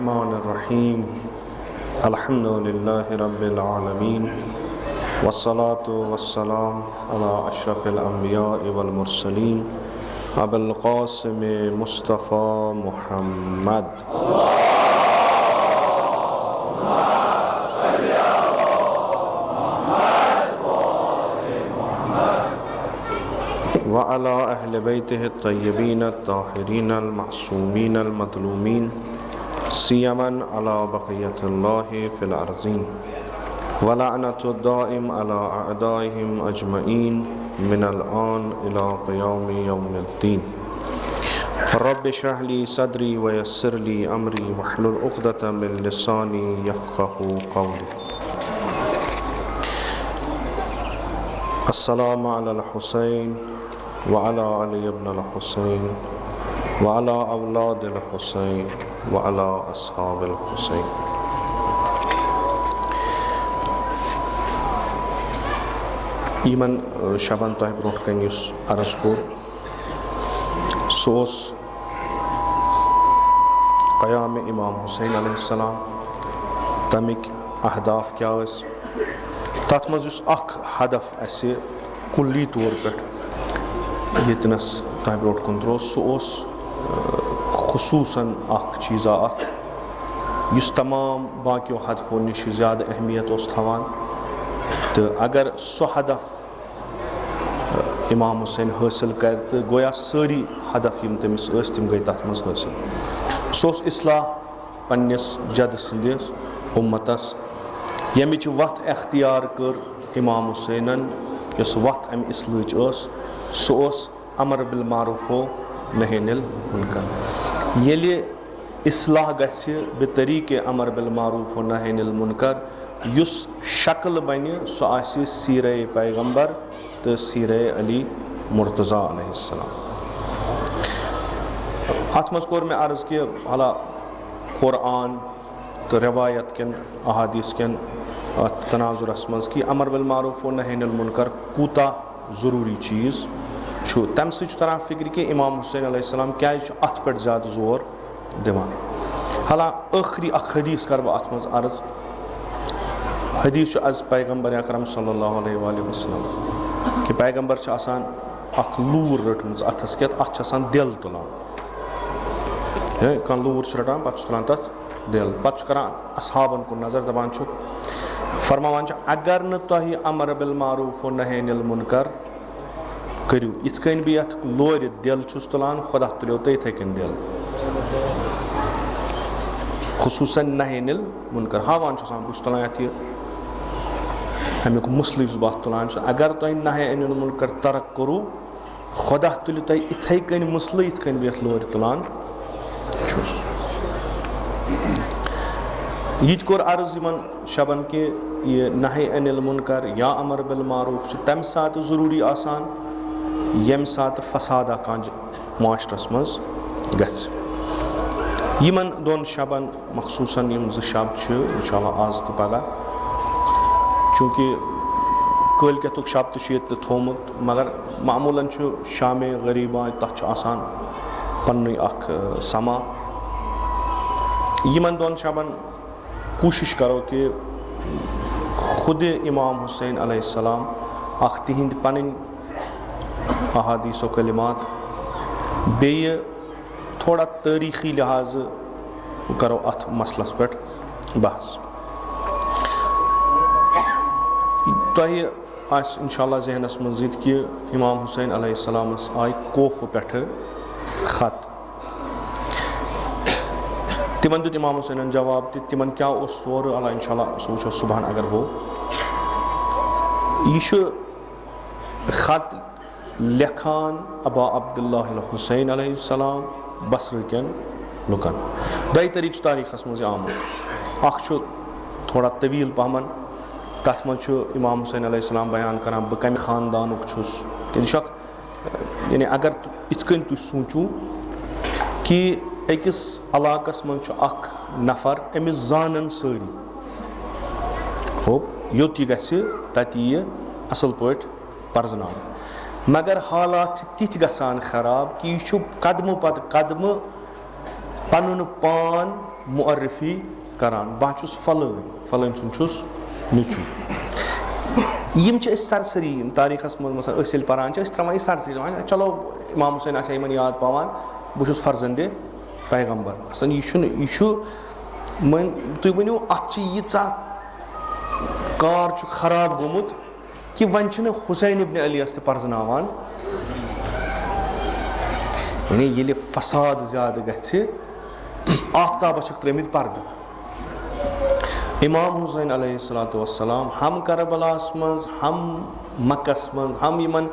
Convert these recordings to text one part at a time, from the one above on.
बिस्मिल्लाहिर्रहमानिर्रहीम अल्हम्दुलिल्लाहि रब्बिल आलमीन वस्सलातु वस्सलाम अला अशरफिल अंबिया वल मुरसलीन अबुल क़ासिम मुस्तफ़ा मुहम्मद व अला अहले बैतिहि तय्यबीन ताहिरीन मासूमीन मतलूमीन सियमन अला बक़ियतिल्लाहि फिल अर्ज़ीन व लअनतु दाइम अला अअदाइहिम अजमईन मिनल आन इला क़ियामि यौमिद्दीन। रब्बि इश्रह ली सदरी व यस्सिर ली अमरी वहलुल उक़दतम मिन लिसानी यफ़क़हू क़ौली। अस्सलामु अलल हुसैन व अला अली इब्नुल हुसैन व अला औलादिल हुसैन व अला अस्हाबिल हुसैन। यमन शबन तह ब्रोह कन अर्ज कोर सो क़याम इमाम हुसैन अलैहिस्सलाम तमिक अहदाफ क्या तथ मज हदफ असे कुल्ली तौर पे यतनस तह ब्रोह कन त्रो सो खुसूसन चीज़ा इस तमाम बाकियों हदफों नश ज़्यादा अहमियत थवान। तो अगर सो हदफ इमाम हुसैन हासिल कर तो गोया सारी हदफ यम तमिस तम गई तथ मज हासिल। सो इस्लाह पन्निस जद संदिस उम्मतस यमिच वत अख्तियार कर इमाम हुसैनन यस वत अम इस्लाच सो अमर बिल मारूफो नही अनिल मुनकर। येले इस्लाह गछि बेतरीके अमर बिल मारूफो नही अनिल मुनकर युस शक्ल बने सो आसि सीरे पैगंबर तो सीरे अली मुर्तज़ा अलैहिस्सलाम। अत मज कोर में अर्ज कि अला कुरान तो रवायत कन अहादीस कन तनाजुरस मज कि अमर बिल मारूफ व नही अनिल मुनकर कूता ज़रूरी चीज़ तम तरह फिक्र कि इमाम हुसैन अलैहिस्सलाम क्या अत पे ज़्यादा जोर दिवान। हाला आखिरी हदीस कर बह अत मज अर्ज। हदीस अज पैगंबर अकरम सल्लल्लाहु अलैहि वसल्लम कि पैगंबर आसान अख लूर रटम अथस क्या अत दिल तुलान कह लूर रटान पे तुलान तथ दिल पे करान असहाबन को नजर दपान फरमान अगर न तुह अमर बिल मारूफ व नही अनिल मुनकर करू इत कन बह ये लोर दिल तुलान खुदा तुलो तो इथे कन दिल खुसूसन नही अनिल मुनकर हावान बह तुलान ये अमुक मुसल बह तुलान अगर तुह नही अनिल मुनकर तरक करू खुदा तुलो तुह इथे कन मुसल इत कन बह लोर तुलान ये कोर अर्ज यमन शबन कि यह नही अनिल मुनकर या अमर बिल मारूफ तम सात ज़रूरी आसान यम सात फसादा कह माशरस मज गमन दोन शबन मखसूसन यम शब इंशाअल्लाह आज तो पगह चूँकि कलकतुक शब तो थोमुत मगर मामूलन शाम गरीबा तथ आसान पन्नुई अख समा। यमन दोन शबन कोशिश करो कि खुद इमाम हुसैन अलैहिस्सलाम अख तिहिंद पन्नि अहादीस व कलिमात बेय थोड़ा तारीखी लिहाज करो अथ मसलस पे बहस। तह इंशाअल्लाह जहनस मज़ीद कि इमाम हुसैन अलैहिस्सलाम आय कोफ पे ख़त तिमन दुत इमाम हुसैन जवाब तिमन क्या सोर अला इंशाअल्लाह सो वो सुबह अगर हो यह ख़त लेखान अबा अब्दुल्लाह हुसैन अलैहिस्सलाम बसर कन लुकन दई तरीक तारीखस मज आमुत अख थोड़ा तवील पहमन तथ मज इमाम हुसैन अलैहिस्सलाम बयान करान बह कम खानदानुक यानी अगर इत कन तुम सोचू कि अकिस इलाकस मज अख नफर अमिस जानन सारी होप योत यह गि तत यह असल पे पर्जनान मगर हालात तिथ गसान खराब कि यह कदमों पत कदम पनुन पान मुअर्रिफी करान बह छुस फलान सुन छुस नुचु यम सरसरी तारीखस मज पान त्रावान सरसरी चलो इमाम हुसैन आसा यमन याद पावान बह छुस फर्जंदे पैगम्बर असन यह तुम वनो अत यीचा कार खराब गोमुत कि वन हुसैन इब्न अलीस पर्जनावान यानी ये फसाद ज्यादा गछि आफ्ताबस त्रमित पर्द इमाम हुसैन अलैहिस्सलातु वस्सलाम हम करबलास मज हम मक्कस मज हम यमन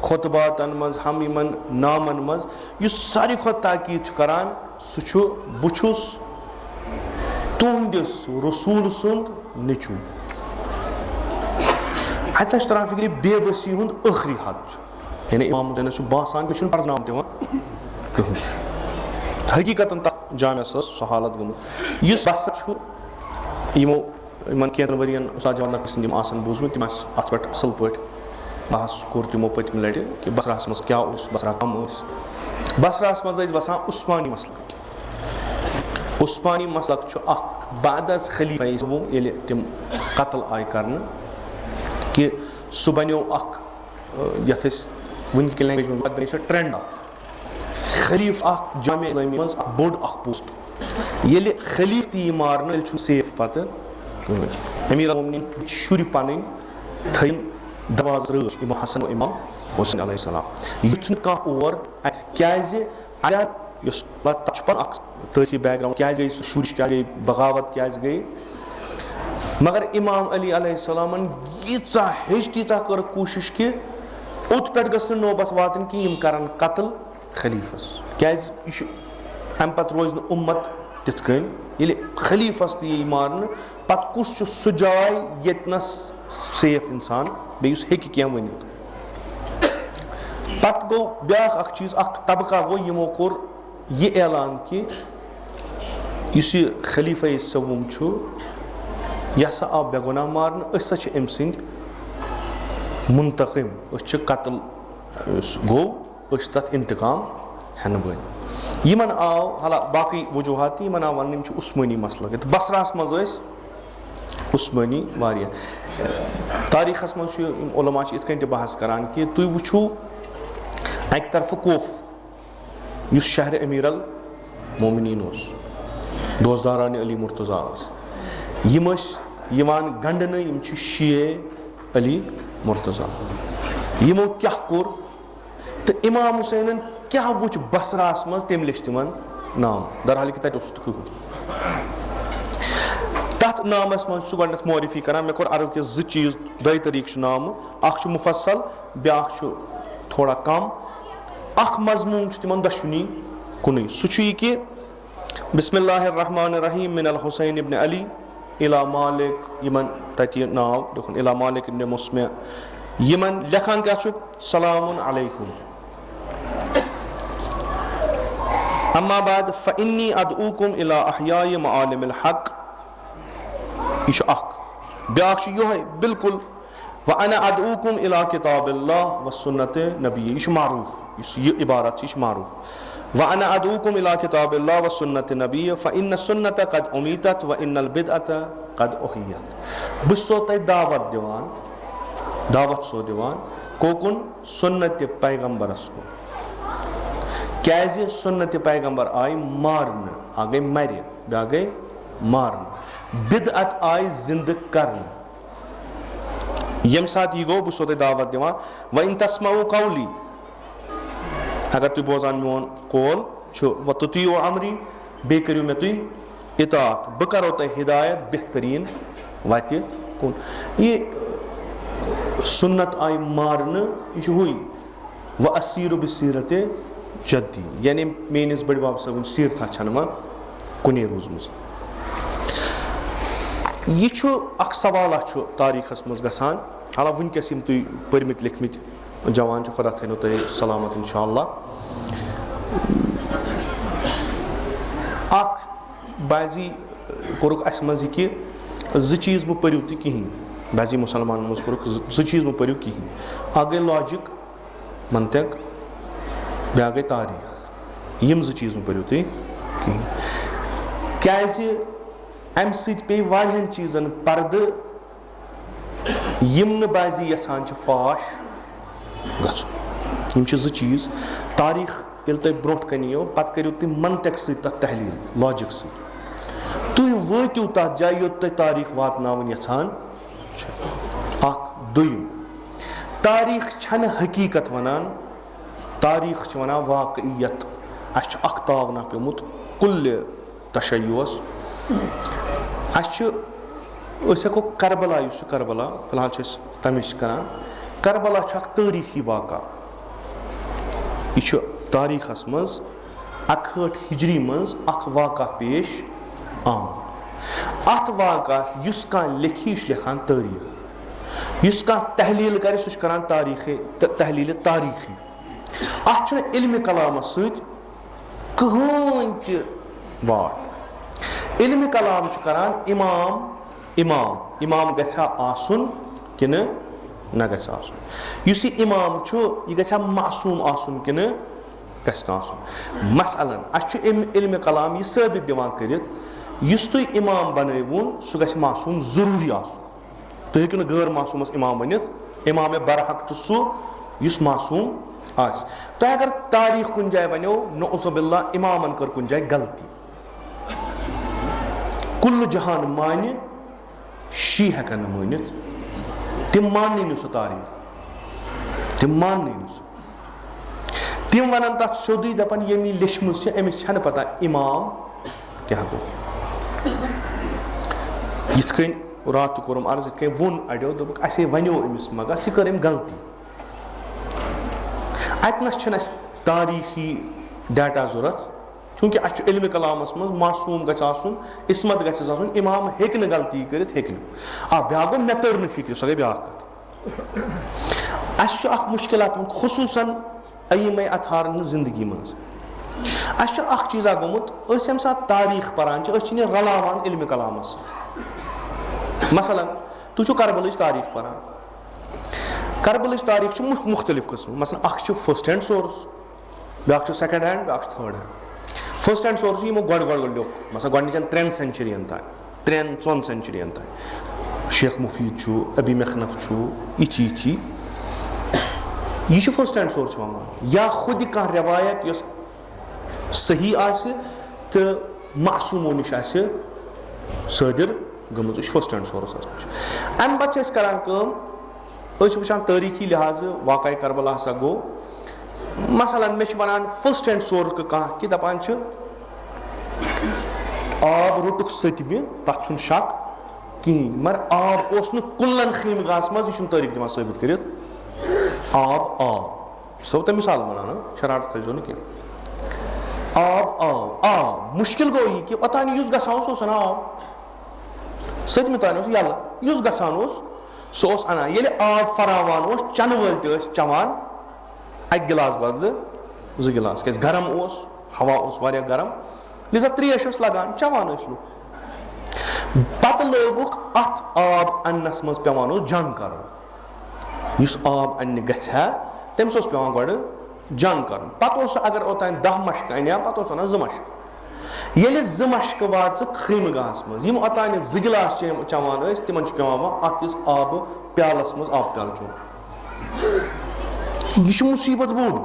खुतबातन मज हम यमन नामन मज युस सारी खत ताकीद करान सु बुछुस तुहंदिस रसूल सुंद निचु अतस तरह फिक्र बेबसी हुंद आखिरी हद यानी इमाम हुसैन सु बासान पे पर्जनाम दिवान कहीं हकीकतन तक जामे सह हालत गम इस बस यमो इन कैन वरियन उस्ताद जवान नकवी आसान बूजमुत तम अत पे असल पे बहस कोर तमो पतम लट कि बसरास मज क्या बसरा कम बसरास मज बसान उस्मानी मसलक उस्मानी मसलक बाद खलीफा ये तम कत्ल आय कर कि सह बनो ये वनक लैंग्वेज में बन ट्रेंड खलीफ जामे इस्लामी मज बोड़ पोस्ट ये खलीफ ती मारन सेफ पत अमीर अल-मोमिनीन शुर पन थन दवाज रच इमाम हसन इमाम हुसैन अलैहिस्सलाम युथ कह और क्या तरीखी बैकग्राउंड क्या गई शुर क्या गई बगावत क्या गई मगर इमाम अली अलैहिस्सलामन यीचा हेच तीचा कर कोशिश कि ओत पे गस नौबत वातन कि यम करन कत्ल खलीफस क्या अम पत रोज उम्मत तिथकन ये खलीफस ती मारन पत कुस सह जाय यतनस सेफ इंसान बेस हे क्या वन पत गो ब्या चीज तबका गो यमो कोर यह ऐलान कि इस खलीफा सवुम यह सा आव बेगुनाह मारन अम सद मुंतकिम कत्ल गो तथ इंतकाम हेन बन यमन आव हाला बाकी वजूहत यमन आव वन उस्मानी मसलक बसरास मज उस्मानी वारिया तारीखस मज उलमा इत कन बहस करान कि तुम वुचु एक तरफ कोफ युस शहर अमीर अल मोमिनीन दोस्तदारान अली मुर्तजा यम गंडन यम शिये अली मुर्तजा यमो क्या कोर तो इमाम हुसैन क्या वुच बसरास मज तम लिख तिमन नाम दरहाल कि तथ तथ नामस मज गो मोरिफी करान मे कोर अर्ज कि जो चीज दो तरीक नाम अख मुफसल ब्या थोड़ा कम अख मजमून तिमन दशवनी कुन सह कि बिस्मिल्लाहिर्रहमानिर्रहीम मिनल हुसैन इब्न अली इला मालिक यमन तत नाव देखुन इला मालिक इब्न मुस्मे यमन लेखान क्या सलामुन अलैकुम अम्मा बाद फ़इन्नी अदऊकुम इला अहयाय मआलिमिल हक यह अख ब्या बिल्कुल व अना अदऊकुम इला किताबिल्लाह व सुन्नत नबी यह मारूफ यह इबारत यह मारूफ व अना अदऊकुम इला किताबिल्लाह व सुन्नत नबी फ़इन्न सुन्नत कद उमीतत व इन्नल बिदअत कद उहियत बस सो तय दावत सो दिवान कोकुन सुन्नत पैगम्बरस को क्या सुन्नत पैगम्बर आय मारन आ गई मर ब्या गई मारन बिदअत आय जिंद करन यम साथ यह गो बस सो दावत दिवान व इन तस्माउ कौली अगर तुम बोजान मोन कौल व तुतियो अमरी बे करियो मे तुम इतात बह करो तह हिदायत बेहतरीन वत कुन ये सुन्नत आय मारन यह हुई व असीर बसीरत जद्दी यानी मेनिस बड़ बाब सबन सीरथा छन कुने रोजमस यह सवाल तारीखस मज गसान हाला वनकस तुम परमित लिखमित जवान खुदा थो तुम सलामत इंशाअल्लाह बाजी कोरुक अस मज कि जो चीज़ मह परू तुम कहें बाजी मुसलमान मज कोरुक जो चीज़ मह परू कहें अ गई लॉजिक मंतक ब्या गई तारीख यम जो चीज़ मह परू तुम कहीं क्याज़ि अमि सۭتۍ पे वारियाहन चीज़न पर्दٕ यिम न बाजी यसान छ फाश गछुन। यिम छ 2 चीज़। तारीख येल तुम ब्रोट कन यो पत करियो तुम मंतक सۭتۍ तथ तहलील लॉजिक सۭتۍ तुम वٲतिव तथ जाय योत तुम तारीख वातनावन यछान छ। दोयिम तारीख छन हकीकत वनान, तारीख छ वनान वाकईयत। अस अख तावना पेमुत कुल्ल तशय्युस। अस हेको करबला करबला फिलहाल तमिश करान। करबला अख तारीखी वाक़ा। यह तारीखस मज 61 हिजरी मज अख वाक़ा पेश आम। अत वाक़ास युस कान लिखी यह लिखान तारीख, युस कान तहलील करे सह करान तारीख तहलील तारीखी। अत इल्म कलामस सۭتۍ कहीं त वाट। इल्म कलाम करान इमाम इमाम इमाम गछा आसुन किन न गछ आसुन। युस इमाम यह गछा मासूम आसुन किन गछ आसुन। मसलन अस इल्म कलाम यह साबित दिवान करित युस तुम इमाम बनवुन सह गछ मासूम जरूरी आसुन। तुम हेकु न गैर मासूमस इमाम बनित। इमाम बरहक सह युस मासूम आस। तो अगर तारीख कुन जाय वनो नउज़ुबिल्लाह इमामन कर कुन जाय गलती, कुल्ल जहान माने शी हेकन मानित, तिम माननी नु तारीख, तिम माननी नु। तिम वनन तथ सोदी दपन यमी लिशमुस अमिस छन पता इमाम क्या गो। यिथ कन रात कोरम अर्ज यिथ कन वोन अड्यो दोपक असे वनो अमिस मगर सह कर गलती। अतनस छन अस तारीखी डाटा जरूरत, चूंकि अस इल्म कलामस मज मासूम गछ आसुन, इस्मत गछस आसुन। इमाम हेक न गलती करित हेक न। ब्या गो मे तर न फिक्र, सह गई ब्या कत। अस अख मुश्किलात खुसूसन अय्यम अतहारन जिंदगी मज अस अख चीज़ा गोमुत अस यम सात तारीख परान छ रलावान इल्म कलामस। मसलन तुम करबलच तारीख परान, करबलच तारीख मुख्तलिफ किस्म। मसलन अख फर्स्ट हैंड सोर्स, ब्या सेकंड हैंड, ब्या third hand. First hand source यमो गड लिख, मसलन गोडनिचन 3 सेंचुरियन तान 3-4 सेंचुरियन तान शेख मुफीद छु, अबी मखनफ छु, इची इची यह फर्स्ट हैंड सोर्स वन। या खुद कह रवायत यस सही आसे तो मासूमो निश आसे सदर गमत फर्स्ट हैंड सोर्स। अम पे करान वुचान तारीखी लिहाज वाक़ करबला हसा गो। मसलन मे वनान फर्स्ट हैंड सोर्स कह कि दपान आब रुटुक सतमि तथ शक कहें, मगर आब ओस कुल्लन खीमगाहस मज यह तारीख दिवान साबित करित। आब सब तो मिसाल वनान शरारत खलजो न आब मुश्किल गो यह कि ओतान युस गसान आब सतमि तान यल युस गसान सह अना ये आब फरावान चन वल चवान 1 गिलास बदल 2 गिलास क्या गरम हवा वारिया गरम लिजा त्रेश लगान चवान लुक। पत लोगुक अत आब अन्नस मज पेवान जंग कर। इस आब अन्य गछा तमस पेवान गोड़ जंग कर। पत अगर ओतान 10 मशक अनिया पत अना 2 मशक। ये 2 मशक वाच खीमगाहस मज यम ओतान 2 गिलास चवान तिमन पेवान अकिस आब प्यालस मज आब प्याल चुन। यह मुसीबत बोड़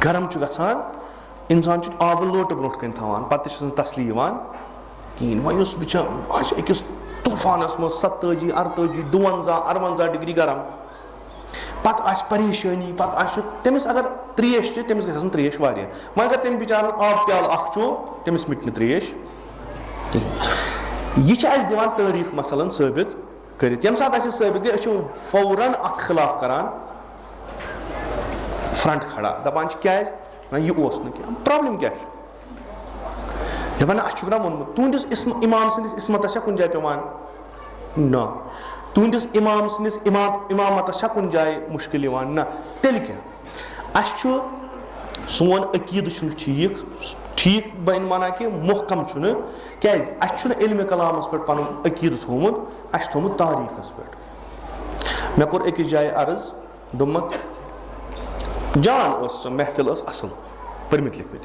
गरम गसान इंसान आब लोट ब्रोट कन थवान पत तसली कहें वह बिचार अकिस तूफानस मज 87, 48, 52, 58 डिग्री गरम पत परेशानी पत तमिस अगर त्रेश तमिस गन त्रेश वारिया वह अगर तम बिचार आब प्याल अख तमिस मिट न त्रेश कहें। यह दिवान तारीख मसलन साबित कर। यम सात साबित गई फौरन अत खिलाफ करान फ्रंट खड़ा दपान क्या यह प्रॉब्लम क्या दपान ना वोनमुत तुंदिस इमाम सदिस इसमतस कुन जाय पेवान ना, तुंदिस इमाम सदिस इमामतस कुन जाय मुश्किल ना, तेल क्या सोन अकीद ठीक ठीक बन माना कि महकम क्या इल्म कलामस पे पन अकीद थोमुत थोमुत तारीखस पे। मे कोर अकिस जाय अर्ज दोमक जान महफिल असल परमित लिखमित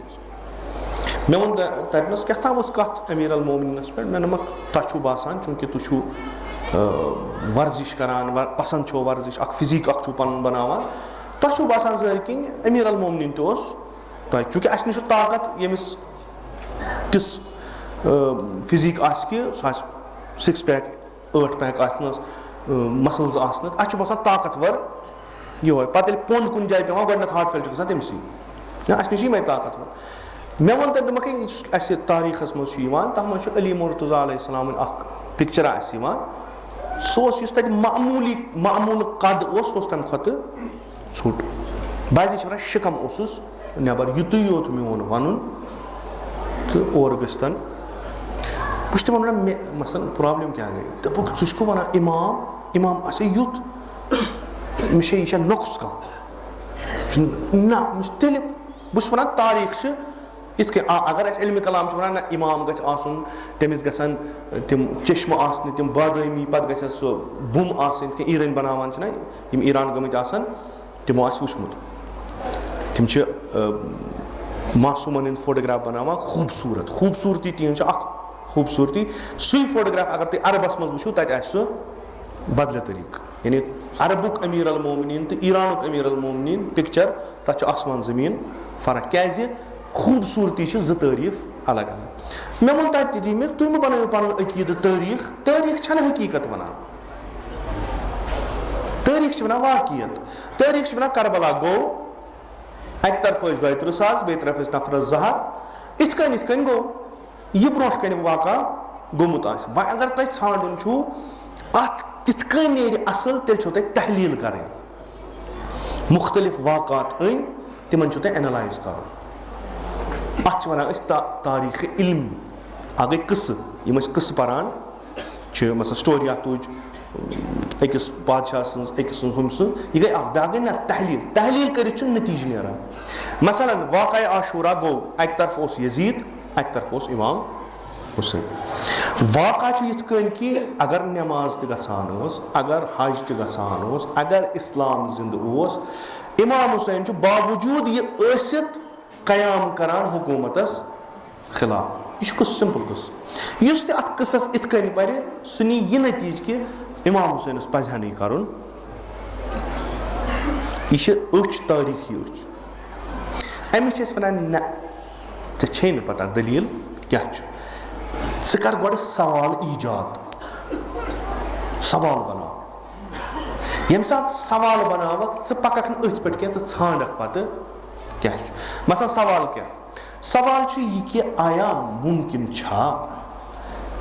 मे वोन ततनस क्या था कत अमीर अल मोमिनीनस पे मे नमक तुम बासान चूंकि तुम वर्जिश करान पसंद छो वर्जिश फिजिक पन बनावान तुम बासान जहर किन अमीर अल मोमिनीन तुम चूंकि अस निश ताकत यमिस तिस फिजिक कि सह 6 पैक 8 पैक आसनस मसल्स आसनस अस बसान ताकतवर ये पे पोन कुन जाए पे गोडन हार्ट फेल गसान तमसी अस निश मे ताकतवर मे वो तक अस तारीखस मज तथ मज अली मुर्तज़ा अलैहिस्सलाम पिक्चर सह तक मामूल कद तम खुद छोट बाजी वन शिकम उसुस नबर युत योत मोन वन तो और गस्तन बस तम वन मसल प्रॉब्लम क्या गई दोपुक ज़ुक वन इमाम इमाम आसे युत मे यह नक्स कह ना तेल बस वन तारीख इस अगर अस इल्म कलाम वन ना इमाम गस आसन तमिस गसन तिम चश्म आसने तिम बादामी पत गस सो बुम आसन ईरान बनावान ना यम ईरान गमित आसन तिमो आस वुचमुत तिम मासूमन फोटोग्राफ बनावान खूबसूरत खूबसूरती तिहन खूबसूरती सुई फोटोग्राफ अगर तुम अरबस मज वो तत सह बदल तरीक यानी अरबुक अमीर अल मोमिनीन तो ईरानुक अमीर अल मोमिनीन पिक्चर तत आसमान जमीन फर्क क्या खूबसूरती ज तारीफ अलग अलग मे वो तत मे तुम बनाओ पन अकीद तारीख तारीख हकीकत वन तारीख वन वाकियत तारीख वन करबला गो अक तरफ 32 सास बे तरफ नफर जहर इथकन गो यह ब्रो कन वाक़ा गोमुत अगर तुम ान छो अत कितकन नीर असल तेल छो तुम तहलील कर मुख्तलिफ वाक़ात अन तिमन छो तुम एनालाइज कर अत वन तारीख इल्मी आ गई किस पान मसल स्टोरी तुज अकिस बादशाह अकिस हम यह गई ब्या गई ना तहलील तहलील कर नतीज नीरान मसलन वाक़ आशूरा गो अक तरफ यजीद अक तरफ इमाम हुसैन वाक़ा यिथकन कि अगर नमाज गसान अगर हज गसान अगर इस्लाम जिंद इमाम हुसैन बावजूद यह आसित क़याम करान हुकूमतस खिलाफ यह सिंपल किस अत किसस इथकन पर सह नी यह नतीज कि इमाम हुसैन पजह नहीं कर तारीखी अमिस वन न ऐ न पता दलील क्या कर गो सवाल ईजाद सवाल बना यम सात सवाल बनावक पकक अथ पे क्या ानक पत क्या मसल सवाल क्या सवाल यह कि आया मुमकिन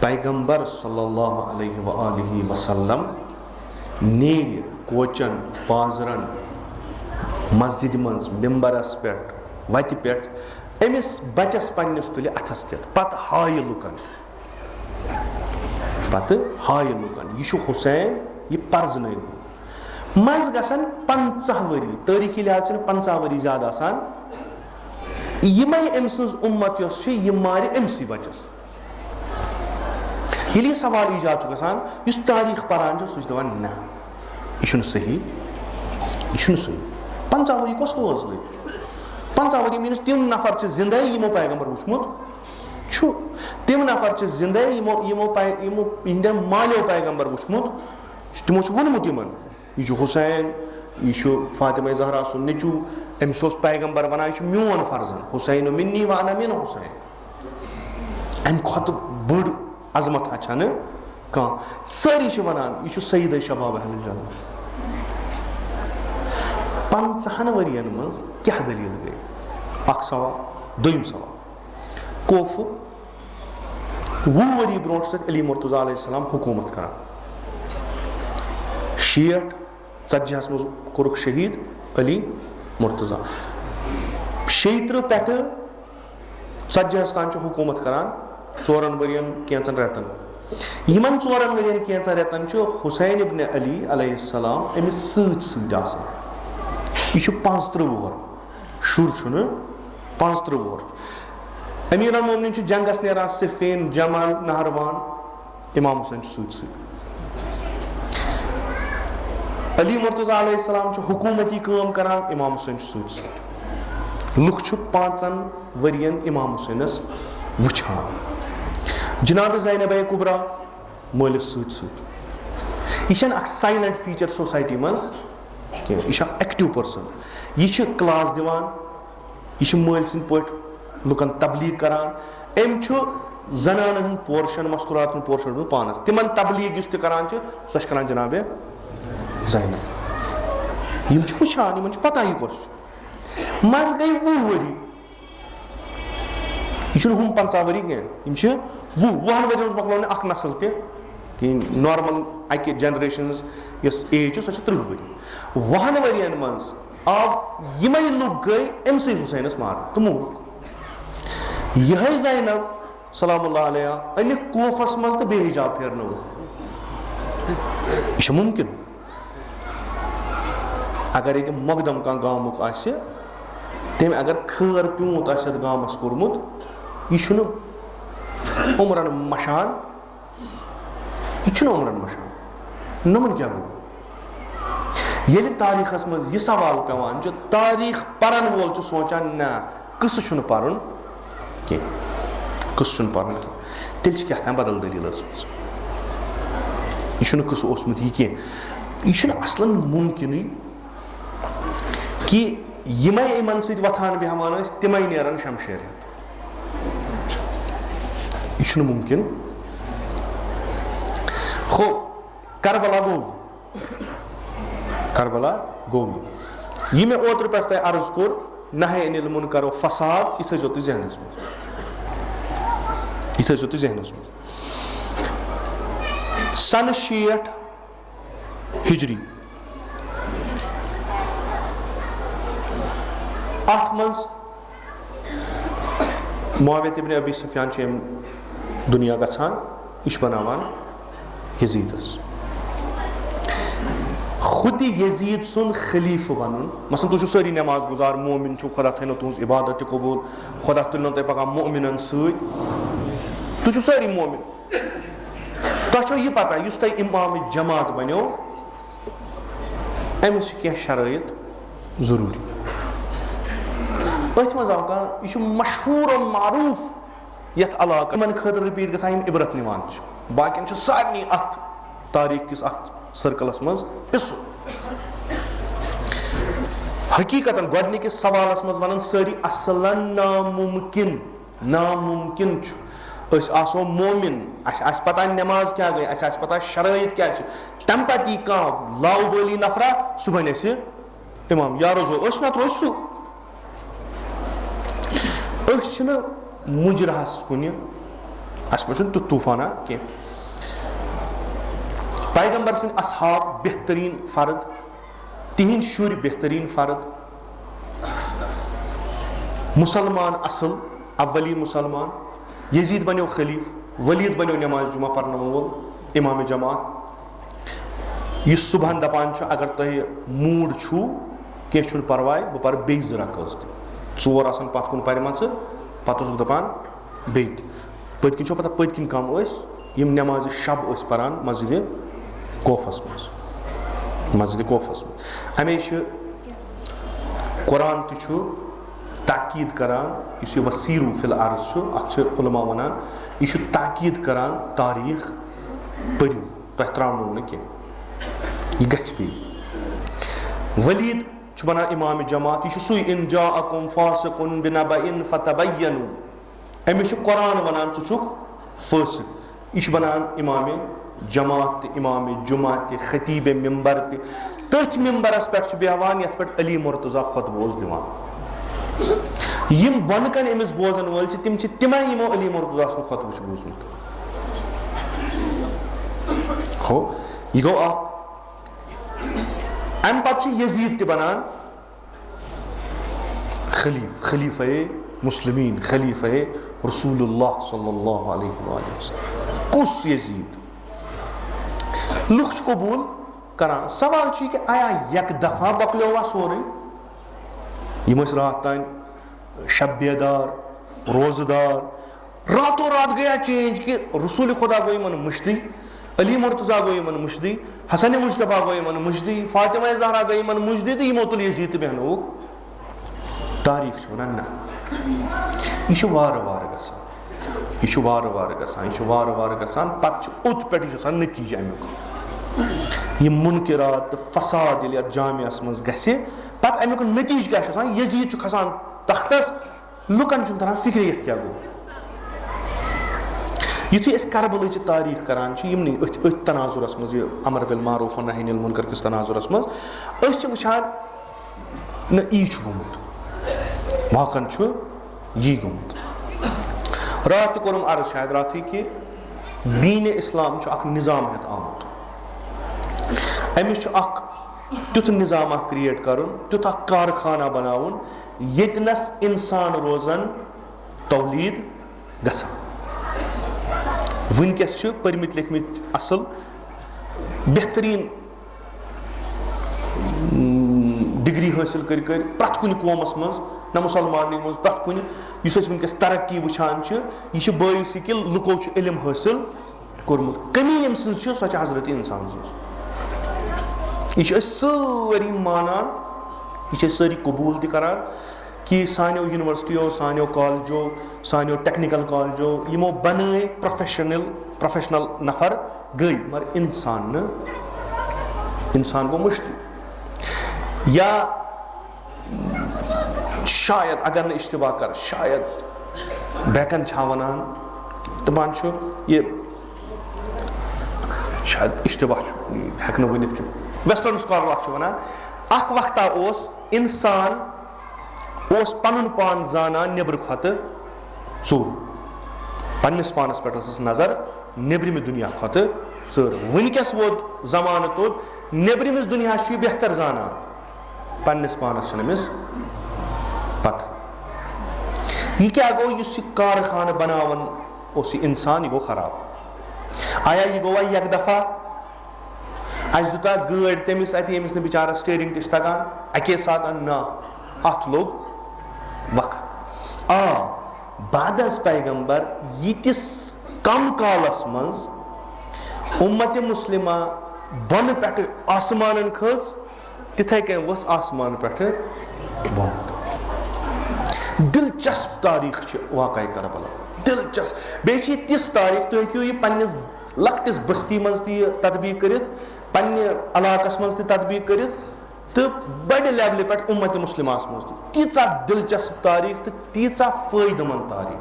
पैगंबर सल्लल्लाहु अलैहि वसल्लम नेर कोचन बाजरन मस्जिद मज मिंबरस पे वत पे अमिस बचस पन्नस तुल अथस कत पत हाय लुकन यह हुसैन यह पर्जन मज गसन 50 वरी तारीखी लिहाज 50 वरी ज्यादा आसान यम उम्मत यह मार अमसी बचस ये सवाल ईजाद गसान इस तारीख पान सह दपान ना यह सही यह सही 50 वरी कस रोज गई 50 वरी मीनस तम नफर जिंदे यमो पैगंबर वुचमुत तम नफर जिंदे यमो मालियो पैगंबर वुचमुत तमो वोनमुत यह हुसैन यह फातिमा ज़हरा सुन नेचू अमिस पैगंबर वन यह मोन फर्जन हुसैन मिन्नी व अना मिन हुसैन अम खुद बड़ अजमत कह सारी वनान यह सईद शबाब अहल जन्नत 50 वरियन मज क्या दलील गई अख सवाल दोम सवाल कोफ 20 वरी ब्रो अली मुर्तज़ा अलैहिस्सलाम हुकूमत कर 60 मज कोरुक शहीद अली मुर्तज़ा 70 पे 40 तान हुकूमत करान 4 वरियन कैंचन रेतन यमन 4 वरियन कैंचन रेतन हुसैन इब्न अली अलैहिस्सलाम अमिस सत यह 35 वोर शुर 35 वोर अमीर अल मोमिनीन जंगस नेरान सिफीन जमल नहरवान इमाम हुसैन सत अली मुर्तज़ा अलैहिस्सलाम हुकूमती काम करान इमाम हुसैन सत लुक 5 वरियन इमाम हुसैनस वुछान जनाब ज़ैनब कुबरा मलिस सह साइलेंट फीचर सोसाइटी मज यह एक्टिव पर्सन यह क्लास दिवान यह मल सद पे लुकन तबलीग करान अम जनान हूं पोर्शन मस्तूरात हूं पोर्शन पानस तिमन तबलीग इस करान सह करान जनाब ज़ैनब यम वुछान इन पता यह कस मज गई 20 वरी यह हम 50 वरी कह 20 वरियन मकलो अख नस्ल कि नॉर्मल अक जनरेशन यस एज सह 30 वरी 20 वरियन मज आव यम लुक गई अमस हुसैनस मार तो मूर्ख यह ज़ैनब सलामुल्लाह अलैहा अन कोफस मज तो बेहिजाब फेरनो यह मुमकिन अगर ये मकदम कह गामुक तम अगर खर प्यूत गामस कोर्मुत यह उमरन मशान यह उमरन मशान नमन क्या गो ये तारीखस मज यह सवाल पेवान जो तारीख परन वोल सोचान ना कस पर्न कह कस पर्न कह तेल क्या बदल दलील यह कस ओसमुत यह कह असलन मुमकिन कि यम इन सथान बेहवान तम नेरान शमशेर यह मुमकिन खो करबला गो यह मे ओत्र पे तह अर्ज कोर नहे अनिल मुनकर फसाद यह थो जहनस मज सन 60 हिजरी अत मज मुआविया इब्न अबी सुफियान दुनिया गछान यह बनावान यजीदस खुद यजीद सुन खलीफ बनन मसलन तुम सारी नमाज गुजार मोमिन खुदा थो तुज इबादत कबूल खुदा तुल तुम पका मोमिनन सु सारी मोमिन तुम यह पता इस तुम इमाम जमात बनो अमिस कह शराइत जरूरी अथ मज आव यह मशहूर मारूफ ये इलाका इन खतर रिपीट गसान इबरत निवान बाकिन सारे अत तारीख किस अत सर्कलस मज पिसु हकीकतन गोडनिकिस सवालस मज वन सारी असलन नामुमकिन आसो मोमिन अस पता नमाज क्या गई अस पता शराइत क्या तम पे यी कह लाउबली नफरा सह बन इमाम या रोजो नत रोज सह मुजरहस कुन अस पे तूफाना कह पैगंबर सिंह असहाब बेहतरीन फर्द तिहिंद शुर बेहतरीन फर्द मुसलमान असल अव्वली मुसलमान यजीद बनो खलीफ वलीद बनो नमाज जुमा पढ़ने वोल इमाम जमात यह सुबह दपान अगर तुम मूड छू कह परवाय बह पर बे रकज तोर आसान पत कुन पर पे दपान बे पतकिन पता पतकिन कम यम नमाज शब पारान मस्जिद कोफस मज अमे कुरान तु ताकीद करान इस वसीरू फिल अर्ज अत उलमा वनान यह ताकीद करान तारीख पढ़ू तुम त्रो न कह यह गे वलीद बना इमाम जमात यह सुई इन जाअकुम फासिकुन बिनबइन फतबय्यनु अमिस कुरान वनान फासिक यह बनान इमाम जमात इमाम जुमा खतीब मिंबर तथ मिंबरस पे बेहवान ये पे अली मुर्तजा खुतबोज दिवान यम बनकन अमिस बोजन वल तिम तिम यमो अली मुर्तजा सुन खुतब बोजमुत खो यह गो अम पे यजीद बनान खलीफे मुस्लिमीन खलीफे रसूलुल्लाह सल्लल्लाहु अलैहि वसल्लम कुस यजीद लुक कबूल करान सवाल कि आया यक दफा बकलोवा सोरे यम रात तान शब्बेदार रोजदार रातों रात गया चेंज कि रसूल खुदा गो इन मुश्ती अली मुर्तजा गो इन मुश्ती हसन मुश्तफा गो इन मुश्ती फातिमा ज़हरा गो इन मुश्ती तो यमो तुल यजीद बहनोक तारीख छ वनान ना यह छ वार वार गसान, यह छ वार वार गसान, यह छ वार वार गसान, पत छ ओत पेट छ आसान नतीजा अमुक यह मुनकिरात तो फसाद ये जामियास मज गसे पत अमुक नतीज क्या आसान यजीद छ खसान तख्तस लुकन छ तरह फिक्र यथ क्या गो युथी अस करबलच तारीख करान छ यमनी अथ तनाजुरस मज अमर बिल मारूफ व नही अनिल मुनकर किस तनाजुरस मज अस छ वुछान न ई छ गुमुत वाकन छ यी गुमुत रात कोरम अर्ज शायद रात कि दीन इस्लाम छ अख निजाम हेत आमुत अमिस छ अख तुथ निजाम क्रिएट करुन तुथ अख कारखाना बनाउन यतनस इंसान रोजन तौलीद गसान वनकस छ परमित लिखमित असल बेहतरीन डिग्री हासिल कर प्रत कुन कौमस मज न मुसलमान मज प्रत कुन वनकस तरक्की वुछान यह बायस कि लुको इल्म हासिल कोर्मुत कमी यम सो हजरत इंसान यह सारी मानान यह सारी कबूल तरान कि सानो यूनिवर्सिटियों सानो कॉलेजों सानो टेक्निकल कॉलेजों यमो बने प्रोफेशनल नफर गई मगर इंसान को मुश्किल या शायद अगर न इश्तबा कर शायद बैकन छा वनान दपान ये शायद इश्तबा हेक न वनित वेस्टर्न स्कॉलर वनान अख वक्ता ओस इंसान ओस पनुन पान जाना नेबर खत चोर पन्निस पानस पे नजर नेबरिम दुनिया खत चर वनकस वोत जमान तोत नेबरिमिस दुनिया बेहतर जाना पन्निस पानस अमिस पता यह क्या गो इस कारखाना बनावन उस इंसान यह गो खराब आया यह गोवा एक दफा अस दुता गाड़ तमिस अमिस न बेचारा स्टीयरिंग तश तगान अके साथ ना अत लोग वक्त बादस पैगंबर यितिस कम कालस मज उम्मत मुस्लिमा बन पे आसमान खज तिथे कन वस आसमान पे बोंद दिलचस्प तारीख वाक़ई करबला दिलचस्प बे तिस तारीख तुम हेकू यह पन्निस लकटिस बस्ती मज तदबीक करित पन्ने इलाकस मज तदबीक करित तो बड़े लेवल पे उम्मत मुस्लिमास मज तीचा दिलचस्प तारीख तो तीचा फायदेमंद तारीख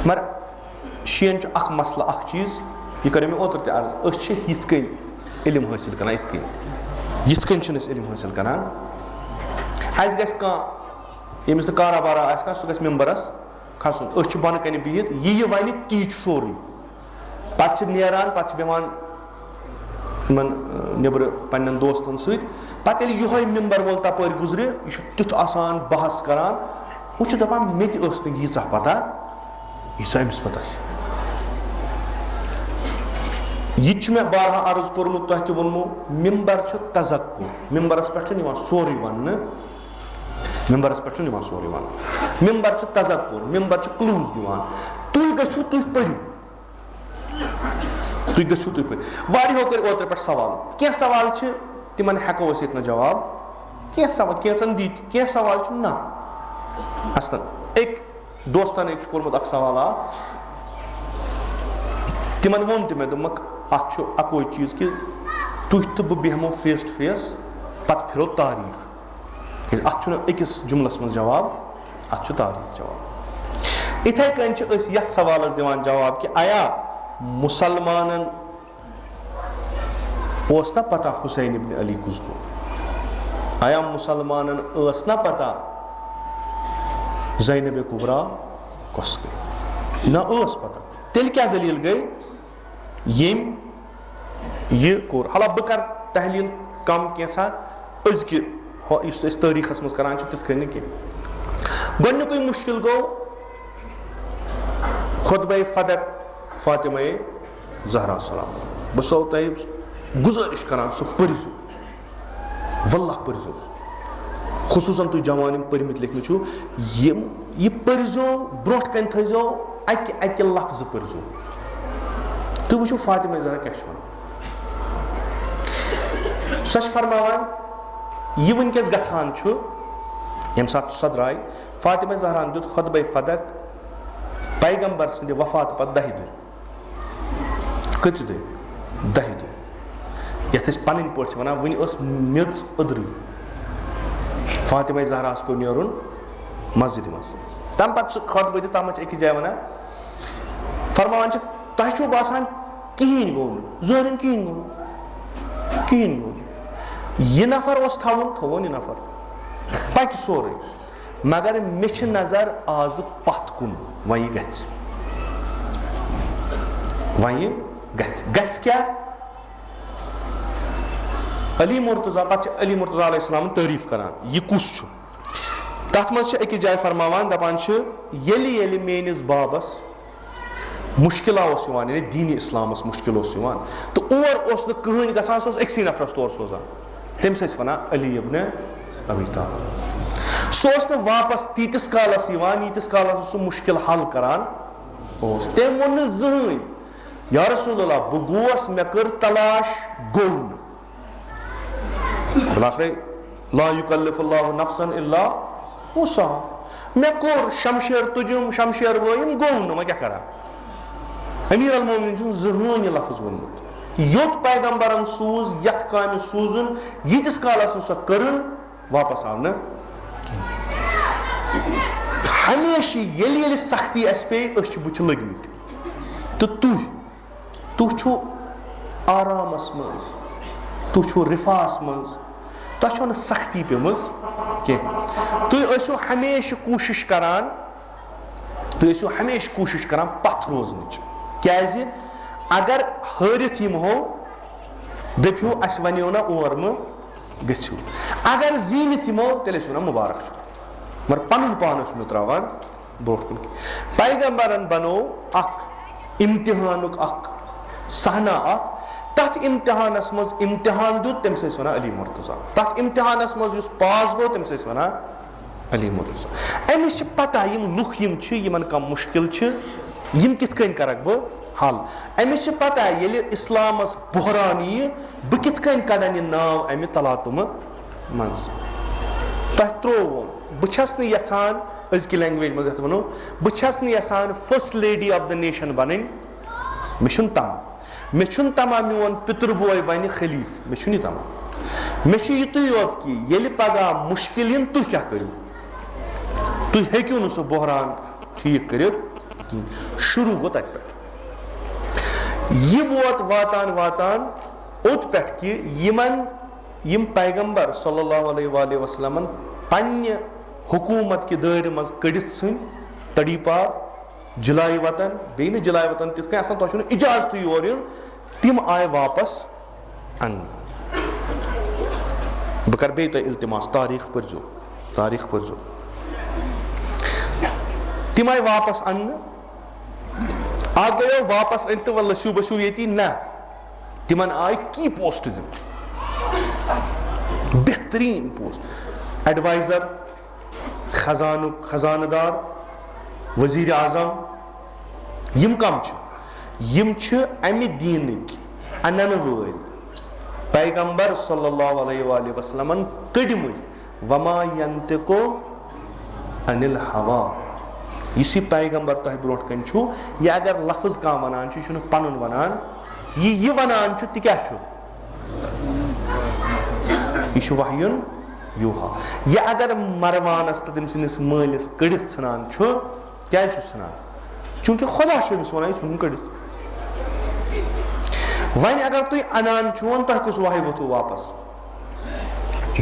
मगर शीन अख मसला अख चीज यह कर मे ओतर अर्ज यथ कन इल्म हासिल कर यथ कन इल्म हासिल कर अस ग यमिस कारा बारा आ सह ग मेम्बरस खसन बन कन बिहित यह वन ती सोरे पे नान पे बेवान नबर पन्न दोस्तन सत ये मेम्बर वोल तपर गुजरे यह तुथ आसान बहस करान वह दपान मे तीचा पता यीचा अमिस पता यह मे बारहा अर्ज कोर्मुत तुह वोनमो मेम्बर तजक्कुर मेम्बरस पे सोरे वन मेम्बरस पे सोरे वन मेम्बर तजक्कुर मेम्बर क्लूज दिवान तुह गु तुह परू तुह गु तुह पर वारियो कर ओतर पे सवाल क्या सवाल तिमन हेको न जवाब क्या सवाल कैसन दी क्या सवाल ना अस्तन एक दोस्तन एक कोर्मुत अख सवाल तिमन वोन मे दोमक अत अकोई चीज कि तुह तो बह बेहमो फेस टू फेस पत फिरो तारीख अत अकिस जुमलस मज जवाब अत तारीख जवाब इथे कन यथ सवालस दिवान जवाब कि आया मुसलमानन ओस ना पता हुसैन इब्न अली कुस गो आया मुसलमानन ओस ना पता ज़ैनब कुबरा कुस गई ना ओस पता तेल क्या दलील गई यम यह कोर हाला बह कर तहलील कम कैसा अजकि तारीखस मज करान तिथ कन गोडनुक मुश्किल गो खुतबे फदक फातिमा ज़हरा सलाम बह सो तह गुजारिश करान सह परजो वल्लाह परजो खुसूसन तुम जवान परमित लिखमित यह परजो ब्रोट कन थो अक लफ्ज परजो तुम वो फातिमा ज़हरा क्या सह फरमान यह वनकस गछान यम सात सह द्राय फातिमा ज़हरान दित खुतबे फदक पैगंबर सद वफात पत 10 दिन कत दिन 10 दिन यथ पन्न पे वन वन मेच अदर फातिमा ज़हरास पे नेरुन मस्जिद मज तम पे खुतबे दित तम अकिस जाय वन फरमान तुम बासान कहें गो जहरन कहें गो यह नफर थवन यह नफर पक सोरे मगर मे नजर आज पत कुन वन गस क्या अली मुर्तज़ा पे अली मुर्तज़ा अलैहिस्सलाम तारीफ करान यह कुस तथ मज अकिस जाय फरमान दपान ये मेनिस बाबस मुश्किल यानी दीन इस्लामस मुश्किल तो और कहन गसान सह अक्सी नफरस तौर सोजान तमिस वन अली इब्न अबी तालिब सह वापस तीतिस कालस यीतिस कालस सह मुश्किल हल करान तम वो जहन या रसूलल्लाह बह गोस मे कर तलाश गो ला युकल्लिफुल्लाहु नफ्सन इल्ला वुसअहा मे कोर शमशेर तुजुम शमशेर वयम गो न क्या करा अमीर अल मोमिनीन जहन यह लफ्ज वोनमुत योत पैगंबरन सूज यथ काम सूजुन यीतिस कालस सह करन वापस आव न हमेशा ये सख्ती अस पे बुथ लगमित तो तुह आरामस मज तुह रिफास मज तुम सख्ती पेमज कह तुम हमेशा कोशिश करान पथ रोजन क्या अगर हारित यमो दपो अस वनो ना और गो अगर जीनित यमो तेल वन मुबारक मगर पन पान त्रावान ब्रोट कुन पैगंबरन बनो इम्तिहानुक सहना तथ इम्तिहानस मज इम्तिहान दुत तमिस वन अली मुर्तज़ा तथ इम्तिहानस मज पास गो तमिस वन अली मुर्तज़ा अमिस पता यम लुख यमन कम मुश्किल यम कित कन करक बह हल अमिस पता ये इस्लामस बहरान यह बह कित कन कड़न यह नाव अमि तलातुम मज तह त्रोवन बस यहान अजक लैंग्वेज मज वो बस यहान first lady of the nation बन मे तमा मोन पितर बोय बन खलीफ मे तमा मे युत योत कि ये पगह मुश्किल तुह क्या करो तुह हेक्यू न सह बहरान ठीक कर शुरू गो तत पे यह वोत वातान वातान ओत पे कि यम पैगंबर सल्लल्लाहु अलैहि वसल्लम पन्ने हुकूमत के दायरे मज कड़ित सन तड़ी पार जिलाय वतन बे जिलाय वतन तिथ कन तुम इजाजत योर यून तिम आय वापस अन बह कर बे इल्तिमास तारीख पर्जो तिम आय वापस अन गयो वापस अन तो लसू बसू ये न तिमन आय की पोस्ट दिन बेहतरीन पोस्ट एडवाइजर खजानदार वजीर आजम यम कम अमि दीनक अनन वल पैगंबर सल्लल्लाहु अलैहि वसल्लम कड़िमुत वमा यंतिकु अनिल हवा इस पैगंबर तह ब्रोट कन यह अगर लफ्ज कह वनान यह पन वनान यह वनान तह क्या यह वहयुन यूहा यह अगर मरवानस तो तम सिंदिस मालिस कड़ित सान क्या सान चूंकि खुदा वन सन कड़ित वन अगर तुम अनान वन तह कुछ वाह वोथु वापस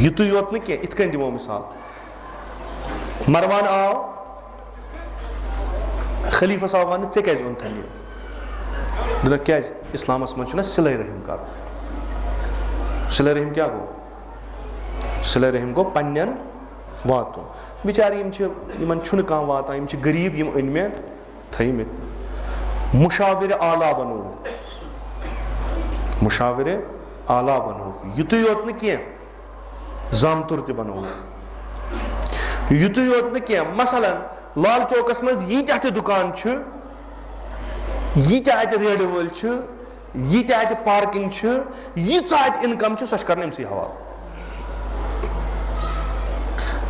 युत योत न कह इत दिमो मिसाल मरवान आव खलीफस आव वन ऐ ओन थन दोन क्या इस्लामस मज सिले रहम कर सिले रहम क्या गो सिले रहम गो पन्न वातुन बिचार कह वातान गरीब यम अन मे थमित मुशाविर आला बनो युत योत न कह जामतुर त बनो युत योत न कह मसलन लाल चौकस मज यीत्या त दुकान यीत्या अत रेड वल यीत्या अत पार्किंग यीचा अत इनकम सह कर अमसी हवाल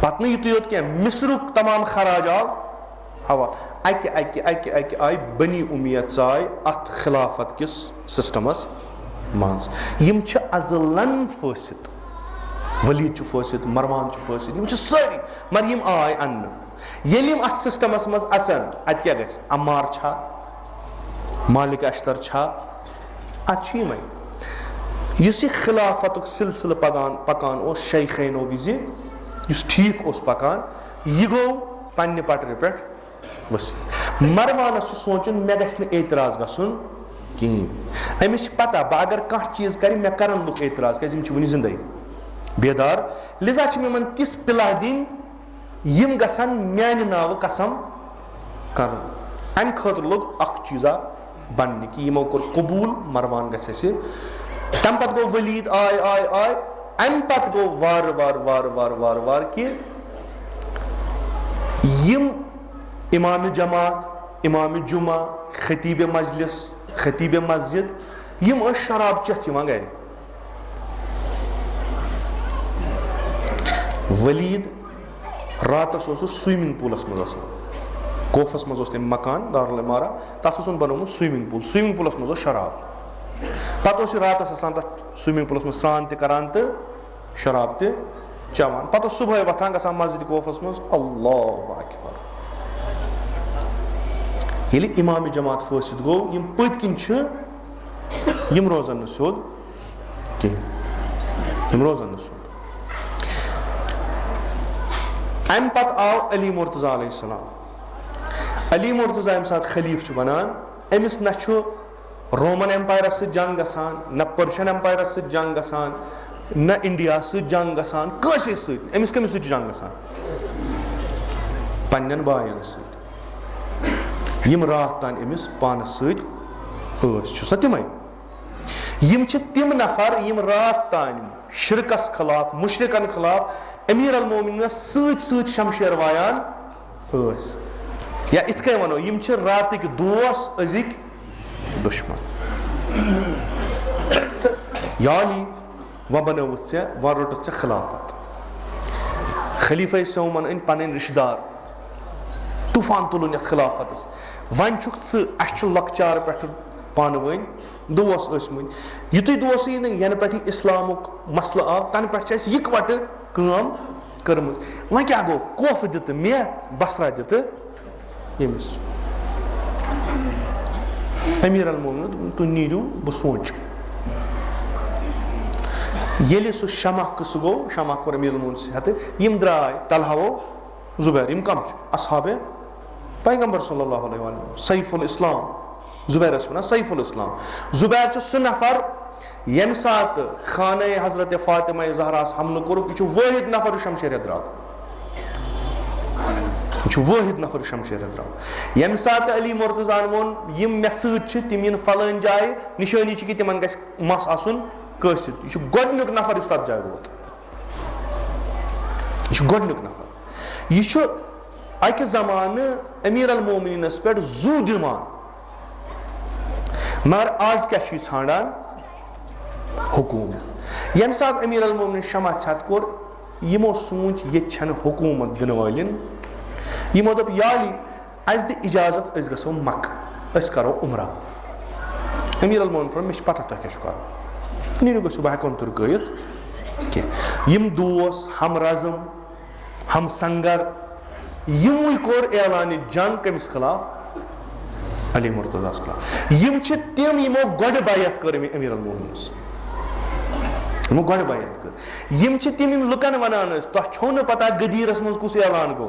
पत्नी युत योत क्या मिस्रुक तमाम खराज आव हवा अकि अकि अकि अकि आय बनी उम्मीद चाय अत खिलाफत किस सिस्टमस मज यम छ अजलन फासिद वलीद फासिद मरवान फासिद यम छ सारी मगर यम आय अन्न येल यम अत सिस्टमस मज अचन अत क्या गस अम्मार छा मालिक अश्तर छा अत छ यमै युस खिलाफत सिलसिल पकान ओस शेखैनो विज युस ठीक ओस पकान यह गो पन्ने पटरि पे वस मरवानस सोचुन मे गस न एतराज गसुन कहीं अमिस पता बह अगर कह चीज कर मे करन लुक एतराज क्या वन जिंदगी बेदार लिजा यमन तिस पिला दिन यम गसन म्यान नाव कसम कर अम खतर लोग अख चीजा बन कि यमो कोर कबूल मरवान गसे तम पत गो वलीद आय आय आय अम पत गो वार वार वार वार वार वार कि यम इमाम जमात इमाम जुमा खतीब मजलिस खतीब मस्जिद यम शराब चेथ गर वलीद रातस स्विमिंग पूलस मज कोफस मज तम मकान दारुल इमारा तथ बनोमुत स्विमिंग पूलस मज शराब पत रातस तथ स्विमिंग पूलस मज स्रान तरान तो शराब त चवान पत सुबह वथान गसान मस्जिद कोफस मज अल्लाहु अकबर ये इमाम जमात फासिद गो यम पतकिन यम रोजन न सोद कह रोजन न सोद अम पत आव अली मुर्तजा अलैहिस्सलाम अली मुर्तजा यम साथ खलीफ बनान अमिस न रोमन एम्पायर सत जंग गसान न पर्शियन एम्पायर सत जंग गसान न इंडिया सत जंग गसान कसे सत अमिस कमिस सत जंग गसान पन्नन बायन सत यम रात तान अमिस पानस सत तमै यम तिम नफर यम रात तान शिरकस खिलाफ मुशरिकन खिलाफ अमीर अल मोमिनीन सत शमशेर वायान या इत कन वनो यम रातिक दोस अजिक दुश्मन यानी व बनवुत चे व रोटुत चे खिलाफत खलीफा सोमन इन पन रिश्तेदार तूफान तुलन खिलाफत वन अस लकचार पे पान वन दोस युत दोस यन पे इस्लामुक मसल आव तन पे इकवट कर्म वह क्या गो कोफ दित मे बसरा दित यमिस अमीर अल मोमिनीन तुम नीरू बह सोच ये सह शमा कस गो शमा कोर अमीर अल मोमिनीन हत यम द्राय तलहा जुबैर यम कम असहाबे पैगंबर सल्लल्लाहु अलैहि वसल्लम सैफुल इस्लाम जुबैर वन सैफुल इस्लाम जुबैर सह नफर यम सात खाने हजरत फातिमा ज़हरास हमल कोरुक यह वाहिद नफर शमशेर द्राव वाहिद नफर शमशेर द्राव यम सात अली मुर्तजान वोन यम मे सत तिम फलान जाए निशानी कि तिमन गस मस आसुन कसित यह गोडनुक नफर इस तथ जाए वोत यह गोडनुक नफर यह अकि जमान अमीर अल मोमिनीनस पे जू दिवान मगर आज क्या ान हुकूमत यम सात अमीर अल मोमिनीन शमा छत कोर यमो सूच ये हुकूमत दिन वालिन यमो दप याली अस दि इजाजत अस गसो मक अस करो उमरा अमीर अल मोमिनीन मे पता तुह क्या कर नीरू गो बह हेकन तुर गयत कह यम दोस हम रजम हम संगर यमु कोर ऐलान जंग कमिस खिलाफ अली मुर्तजा खिलाफ यम तिम यमो गोड बैत कर अमीर अल मोमिनीनस यमो गोड बैत कर यम तिम लुकन वनान तुह छो न पता गदीरस मज कुस ऐलान गो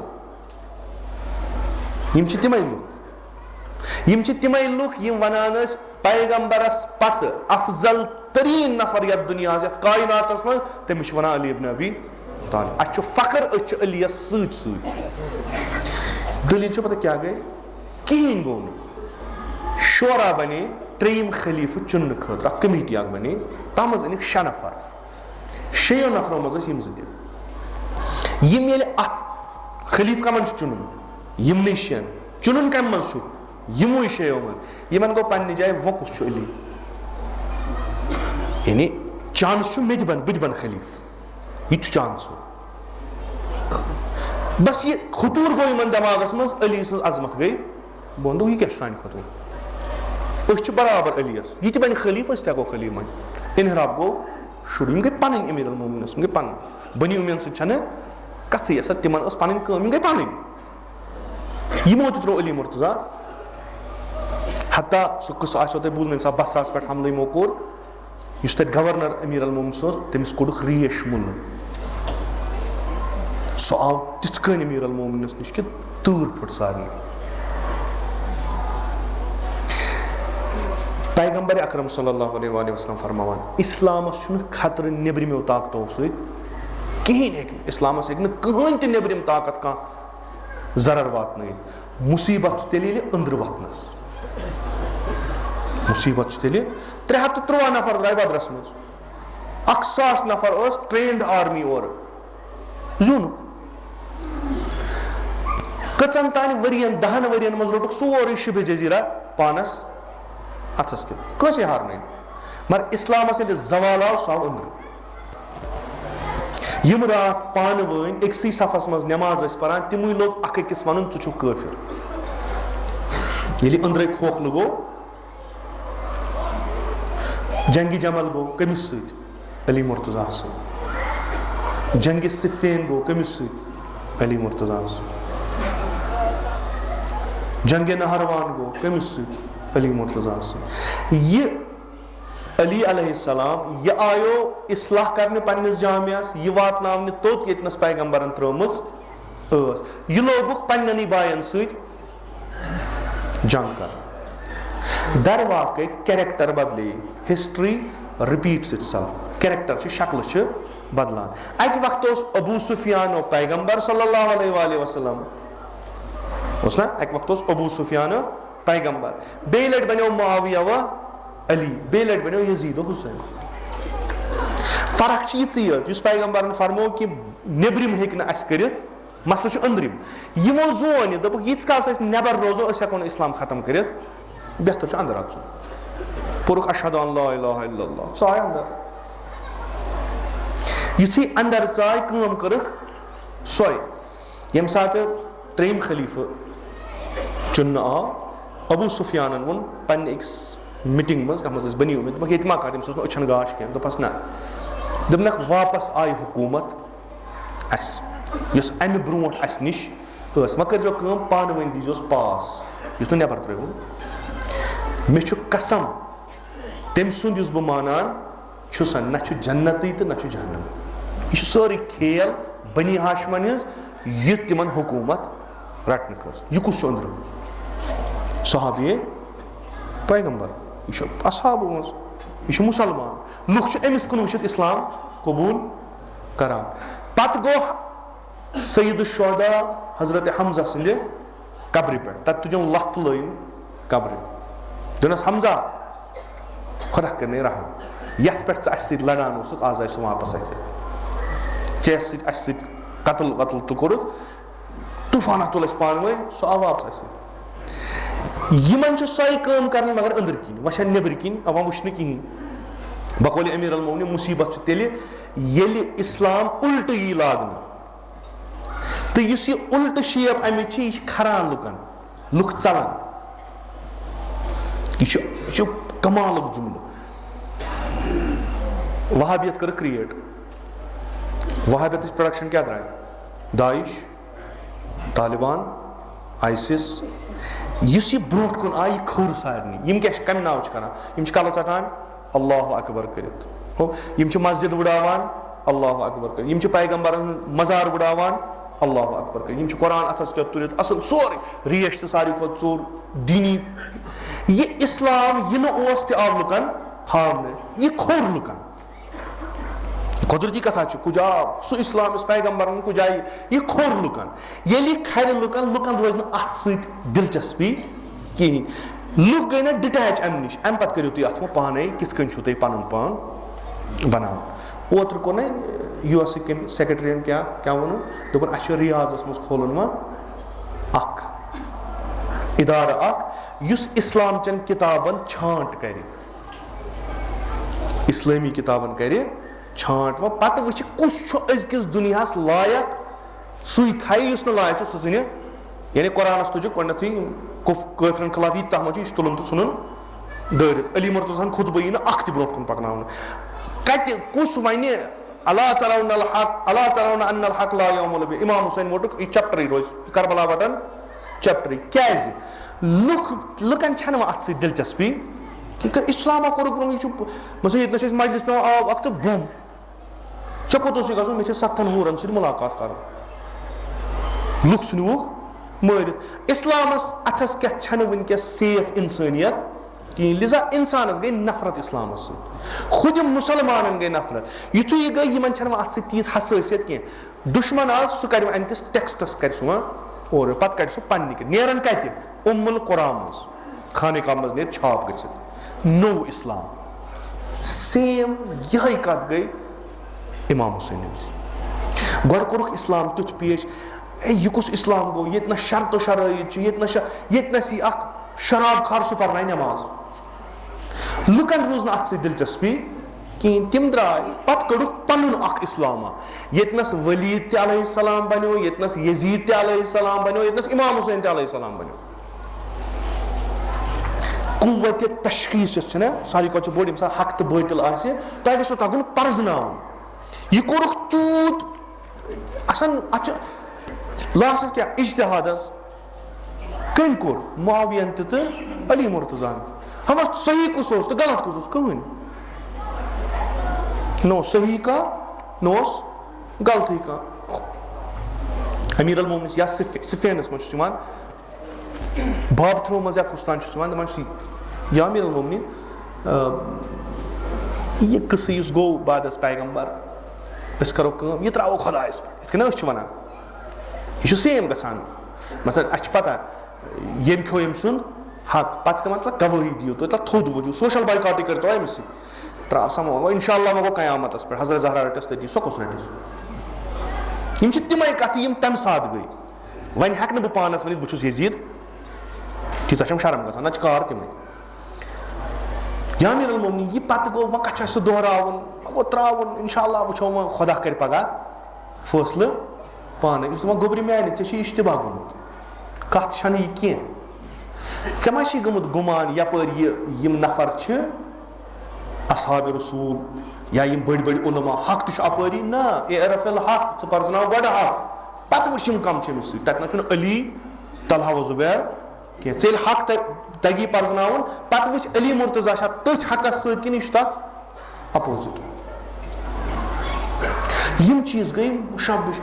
यम तिमै लुक यम वनान पैगंबरस पत अफजल तरीन नफर यथ दुनिया कायनातस मज तमिस वनान अली इब्न अबी तालिब अच्छ फखर अच्छ अली सत दलील पता क्या गई कहीं गो न शोरा बने त्रेम खलीफ चुन खतर कमेटी बने तम मज अनिक 6 नफर 6 नफरों मज यम यम अत खलीफ कमन चुन यम 6 चुन कम मज यमो 6 मज यमन गो पन्ने जाए वो कुछ अली यानी चांस मे बन खलीफ यह चांस बस ये खतूर गो इन दिमागस मज अली सज अजमत गई बह वो यह क्या सान खतूर अस बराबर अलीस यह बन खलीफ अस तको खलीफ मन इनहराफ गो शुरू गई पन अमीर अल मोमिन गई पन बनी उमेन सह कथ तिम पन गई पन यमो त्रो अली मुर्तजा हत्ता सह कस आसो तुम बूजम सा बसरास पे हमल यमो कोर इस तक गवर्नर अमीर अल मोमिन तमिस कोड़क रेश मुल सह आव तिथ कन अमीर अल मोमिन नश कि तूर फुट सारे पैगंबर अकरम सल्लल्लाहु अलैहि वसल्लम फरमावान इस्लामस खतर नेबरिमो ताकतों सहिन इस्लामस कहन त नेबरिम ताकत कह जरर वातन मुसीबत तेल अंदर वतनस मुसीबत तेल 313 नफर द्राय बदरस मज 1000 नफर ट्रेन्ड आर्मी और जुन कचन तान वरियन 10 वरियन मज रोटुक सोरे शिबे जजीरा पानस अथस के कस हारन मगर इस्लामस जवाल आव सह अंदर यम रात पान वन एकसी सफस मज नमाज पान तिम लोग अकिस वन छु काफिर ये अंदर खोखल गो जंगी जमल गो कमिस अली मुर्तजा जंगी सिफेन गो कमिस अली मुर्तजा जंग नहरवान गो कमिस अली मुर्तजा ये अली अलैहिस्सलाम ये आयो इस्लाह करने पन्निस जामियास ये वातनावने तोत यतनस पैगंबरन त्रमस ये लोगुक पन्ननी बायन सत जंग कर दर वाकई कैरेक्टर बदले हिस्ट्री रिपीट्स इटसेल्फ कैरेक्टर शक्ल बदलान अक वक्त अबू सुफियान पैगंबर सल्लल्लाहु अलैहि वसल्लम ना अक वक्त अबू सुफियान पैगंबर बे लट बनो मुआविया व अली बे लट बनो यजीद हुसैन फर्क यह पैगंबर फरमो कि नेबरिम हेक कर मसल अंदरिम यमो जोन दोप यीस काल नबर रोजो हेको इस्लाम खत्म कर बेहतर अंदर अचुन पुरुख अशहदु अन ला इलाहा इल्लल्लाह चाय अंदर युथी अंदर चाय काम करख सोय यम साथ त्रेम खलीफ चुन आव अबू सुफियान वोन पन्ने एक मीटिंग मज बनी उम्मीद ये मा कर अछन गाश कह दोपस ना दोपनक वापस आई हुकूमत अस अमि ब्रो अस निश व कर पान वन दीजोस पास युस तुम नबर त्रो मे कसम तम सुंद बह मानान न जन्नती तो न जहन्नम यह सारी खेल बनी हाशमन हज तिमन हुकूमत रटन कर यह कुछ अंदर सहाबी पैगंबर यह असहाब यह मुसलमान लुक अमिस कुन वुचित इस्लाम कबूल करान पत गो सईद शुहदा हजरत हमजा संद कब्र पे तत तुझो लत लाइन कब्र दोनस हमजा खुदा करने रहम यथ पे लड़ान आज आय वापस चे कतल वतल तो कोर तूफाना तुल पान वन सह आव वापस सही काम कर मगर अंदर किन वह नबर किन अवा वुन कहें बकौल अमीर अल मोमिनीन मुसीबत तेल ये इस्लाम उल्ट यी लागन तो इस उल्ट शेप अमिच यह खरान लुकन लुक चलान यह कमाल जुमल वहाबियत कर क्रिएट वहाबियत प्रोडक्शन क्या द्राय दाइश तालिबान आइसिस इस ब्रो कुन आई खर सारे क्या कम नाव करान कल चटान अल्लाह अकबर कर मस्जिद उड़ावान अल्लाह अकबर कर पैगंबर मजार उड़ावान अल्लाह अकबर कर कुरान अथस क्या तुलित असल सोरे रेश तो सारी खुद चोर दीनी ये इस्लाम यह आव लुकन हावने यह खोर लुकन कुदरती कथा कुजा सह इस्लाम इस पैगंबर कुछ जाए यह खोर लुकन ये खर लुकन लुकन रोज अत दिलचस्पी कहें लुक गई ना डिटैच अम नश अम पे करो तुम अत पाने कित तुम पन पान बनान ओतर को ना US कम सेक्रेटरियन क्या वो दोपन अ रियाजस मज खोलन अख इदार अख युस इस्लाम चन किताबन छांट कर इस्लामी किताबन कर छांट व पत वुच कुछ अजकिस दुनियास लायक सुई थाई युस न लायक सु सुने यानी कुरानस तुज गथी काफिरन खिलाफ यह तथ मज तुलन तो सुन दरित अली मुर्तज़ाहन खुतबा यी अख त ब्रोह कन पकन कत कुस वन अला तरौन अल हक अला तरौन अन्नल हक ला यौमुल बि इमाम हुसैन वोटुक यह चैप्टर रोज करबला वटन चैप्टर क्या लुकन छन अत सत दिलचस्पी कि इस्लामा कोर ब्रोह यह मसद ये मजलिस पे आव अख तो बुम चे कोत गो मे 7 हूरन सत मुलाकात कर लुक सुनवुक मारित इस्लामस अथस क्या छन वनकस सेफ इंसानियत कि लिजा इंसानस गई नफरत इस्लामस खुद मुसलमान गई नफरत युथु यह गई इन अत सीज हसासियत कह दुश्मन आज सह कर अमिस टेक्स्टस कर और पत कर पन्ने नेरन कत उम्मुल कुरा मज खाने का मज ने छाप गसित नो इस्लाम सेम यह कत गई इमाम हुसैन गो कोरुक इस्लाम तुथ पेश यह कुछ इस्लाम गो ये ना शर्त शराइत ये शराब खार सह पर्न नमाज लुकन रोज अत दिलचस्पी कहें तम द्राय पत कड़ुक पनुन अख इस्लामा येतनस वलीद ते अलैहिस्सलाम बनो येतनस यजीद ते अलैहिस्सलाम बनो येतनस इमाम हुसैन ते अलैहिस्सलाम बनो कुव्वत तशखीस सारी कत बोड़ यम हक तो बातिल तह गो तगुन पर्जनावन यह कोरुक तूत असन लास्ट क्या इज्तिहादस कम कोर मुआवियन तो अली मुर्तज़ाहन हम सही कुछ तो गलत कुछ कहन नो सही का नोस गलती का अमीर अल मोमिन या सिफेनस मज बाब थ्रो मज या कुस्तान या अमीर अल मोमिन यह किस्से गो बादस पैगंबर करो कम यह त्रो खुदायस पे वन यह सेम गसान मसलन अ पता यम खो यम सुन हक पे मतलब गवाही दियो तो थोद वो सोशल बाइकाट कर तो अमिस त्रा समो गो इंशाअल्लाह गो कयामत पे हजरत ज़हरा रटस तती सो कस रटस यम तमें कत तम सात गई वन हेक बह पानस वन बहुत यजीद तीसा शर्म गसान ना कार तमें या अमीर अल मोमिनीन यह पत गो वह कह सह दोहरावन गो त्रावन इंशाअल्लाह वो वो खुदा कर पगह फैसले पान गोबर माने ऐ इश्तबा गोमुत कत छन यह कह मा गोमुत गुमान यपर यम नफर असहाब रसूल या यम बड़ बड़ उलमा हक तो अपरी ना एरफिल हक च पर्जनाव गड हक पत वुच यम कम अमिस तक अली तलहा व जुबैर कह चल हक तगी पर्जनावन पत वुच अली मुर्तज़ा तथ हकस सत अपोजिट यम चीज गई मुशब्बिश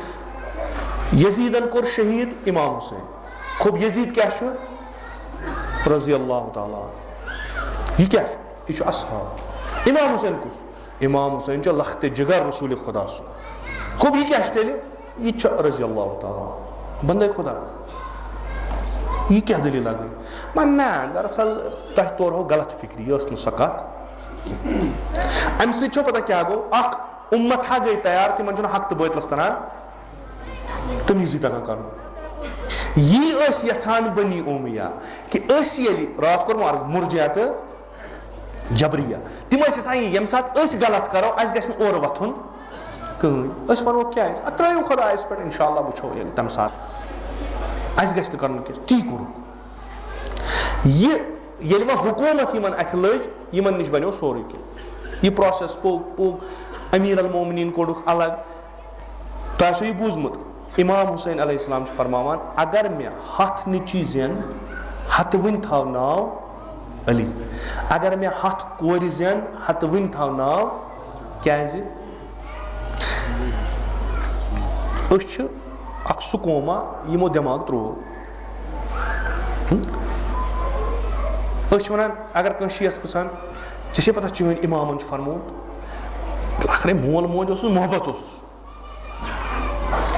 यजीदन कोर शहीद इमाम हुसैन खूब यजीद क्या रज़ी अल्लाह ताला यह क्या यह असहाब इमाम हुसैन कुस इमाम हुसैन लख्त जिगर रसूल खुदा खूब यह क्या तेल यह रज़ी अल्लाह ताला बंदे खुदा यह क्या दलील आ गई मन ना दरअसल तह तोर हो गलत फिक्री यह सह कत अम सो पता क्या गो अख उम्मत हा गई तैयार तिमन हक तो बातिलस तरह तमीजी तक कर यह यहान बनी उमिया कि रात कोर अर्ज मुर्जिया तो जबरिया तिम यम सात गलत करो अस गो और वथुन कहीं वो क्या त्रो खुदायस पे इंशाअल्लाह वो तम सात अस गि कर ती कोर ये वह हुकूमत इन अथ लज इन नश बनो सोरे कह यह प्रोसेस पोग अमीर अल मोमिनीन कोड़ुक अलग तो यह बूजमुत इमाम हुसैन अलैहिस्सलाम फरमावान अगर मे हथ नीची जेन हथ वन थाव नाव अली अगर मे हथ कोर जेन हथ वन थाव नाव क्या सह कौमा यमो दिमाग त्रो वन अगर कस पसान ऐसे पता चन इमामन फरमोत आखिर मोल मोज मोहब्बत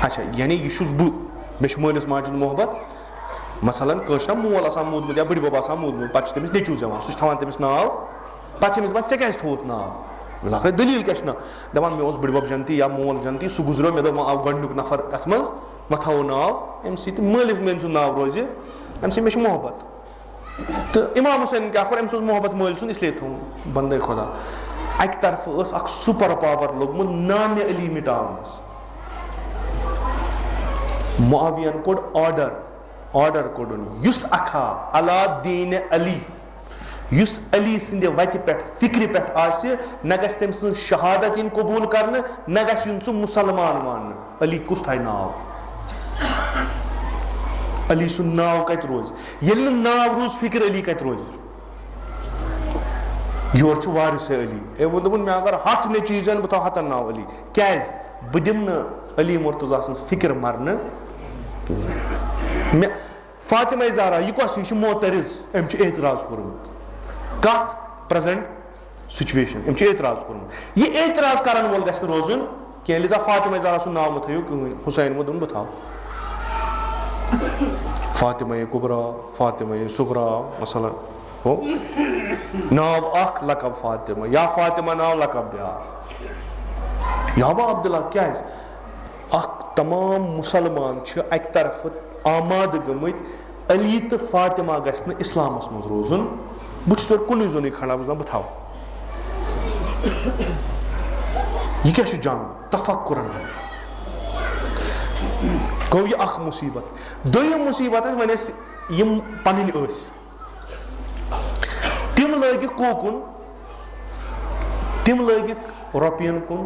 अच्छा यानी यह मे मालिस माज मोहब्बत मसलन कशा मोल मूदमुत या बड़बब मूदमुत पे तमिस नेचू जवान सह थवान तमिस नाव पे क्या क्या थोत नाव आखिर दलील क्या दपान मे बड़बब जनती या मोल जनती सह गुजरो मे दोप आव गडनुक नफर अत मज वह थो नाव अम मालिस मेन सुन नाव रोज अम मे मोहब्बत तो इमाम हुसैन क्या कर अम्स मोहब्बत माल सुन इसलिए थो बंदे खुदा अक तरफ सुपर पावर लोगमुत नाम अली मिटावनस मुआवियन कोड ऑर्डर कोडन युस अखा अला दीन अली युस अली सिंदे वति पे फिक्र पे आसे न गस तम सं शहादत इन कबूल करने न गस इन सु मुसलमान मान अली कुस थाय नाव अली सु नाव कत रोज येल नाव रोज फिक्र अली कत रोज योर छु वारिस अली ए वो दबन मैं अगर हाथ ने चीजन बता हतन नाव अली कैज बदिम न अली मुर्तजा सं फिक्र मरने मैं फातिमा ज़हरा यह कस यह मोतरिज अम एतराज कोर्मुत कत प्रेजेंट सिचुएशन अम एतराज कोर्मुत यह एतराज करन वोल गस रोजुन कह लिजा फातिमा ज़हरा सु नाव मत थयो कहीं हुसैन मुदन बताओ फातिमा कुबरा फातिमा सुगरा मसला हो नाव अख लकब फातिमा या फातिमा नाव लकब ब्या याबा अब्दुल्ला क्या है अख तमाम मुसलमान अक तरफ आमाद गमत अली तो फातिमा गन इस्लामस मज रोजुन बहुत कुन जोन खड़ा बह थाव यह क्या जंग तफक्कुरन गो यह अख मुसीबत दोयम मुसीबत वन पन तिम लगिक कोकुन तिम लगिक रुपयन कुन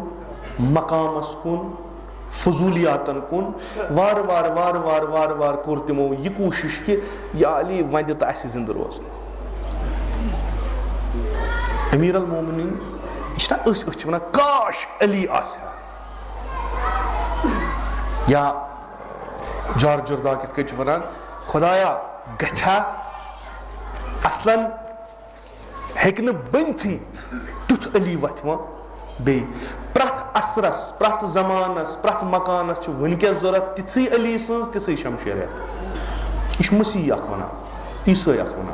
मकामस कुन फजूलियातन कुन वार वार वार वार वार वार कोर तिमो यह कोशिश कि या अली वन तो अस जिंद रोज अमीर अल मोमिनीन यह वन काश अली आसा या जार जुर्दा कित वन खुदाया गछा असलन हेकन बनथी तुथ अली वथ बे प्रथ असरस प्रथ जमानस प्रथ मकानस वनकस जरूरत तिथी अली सज तिथी शमशेरियत यह मसीह अख वन ईसाई अख वन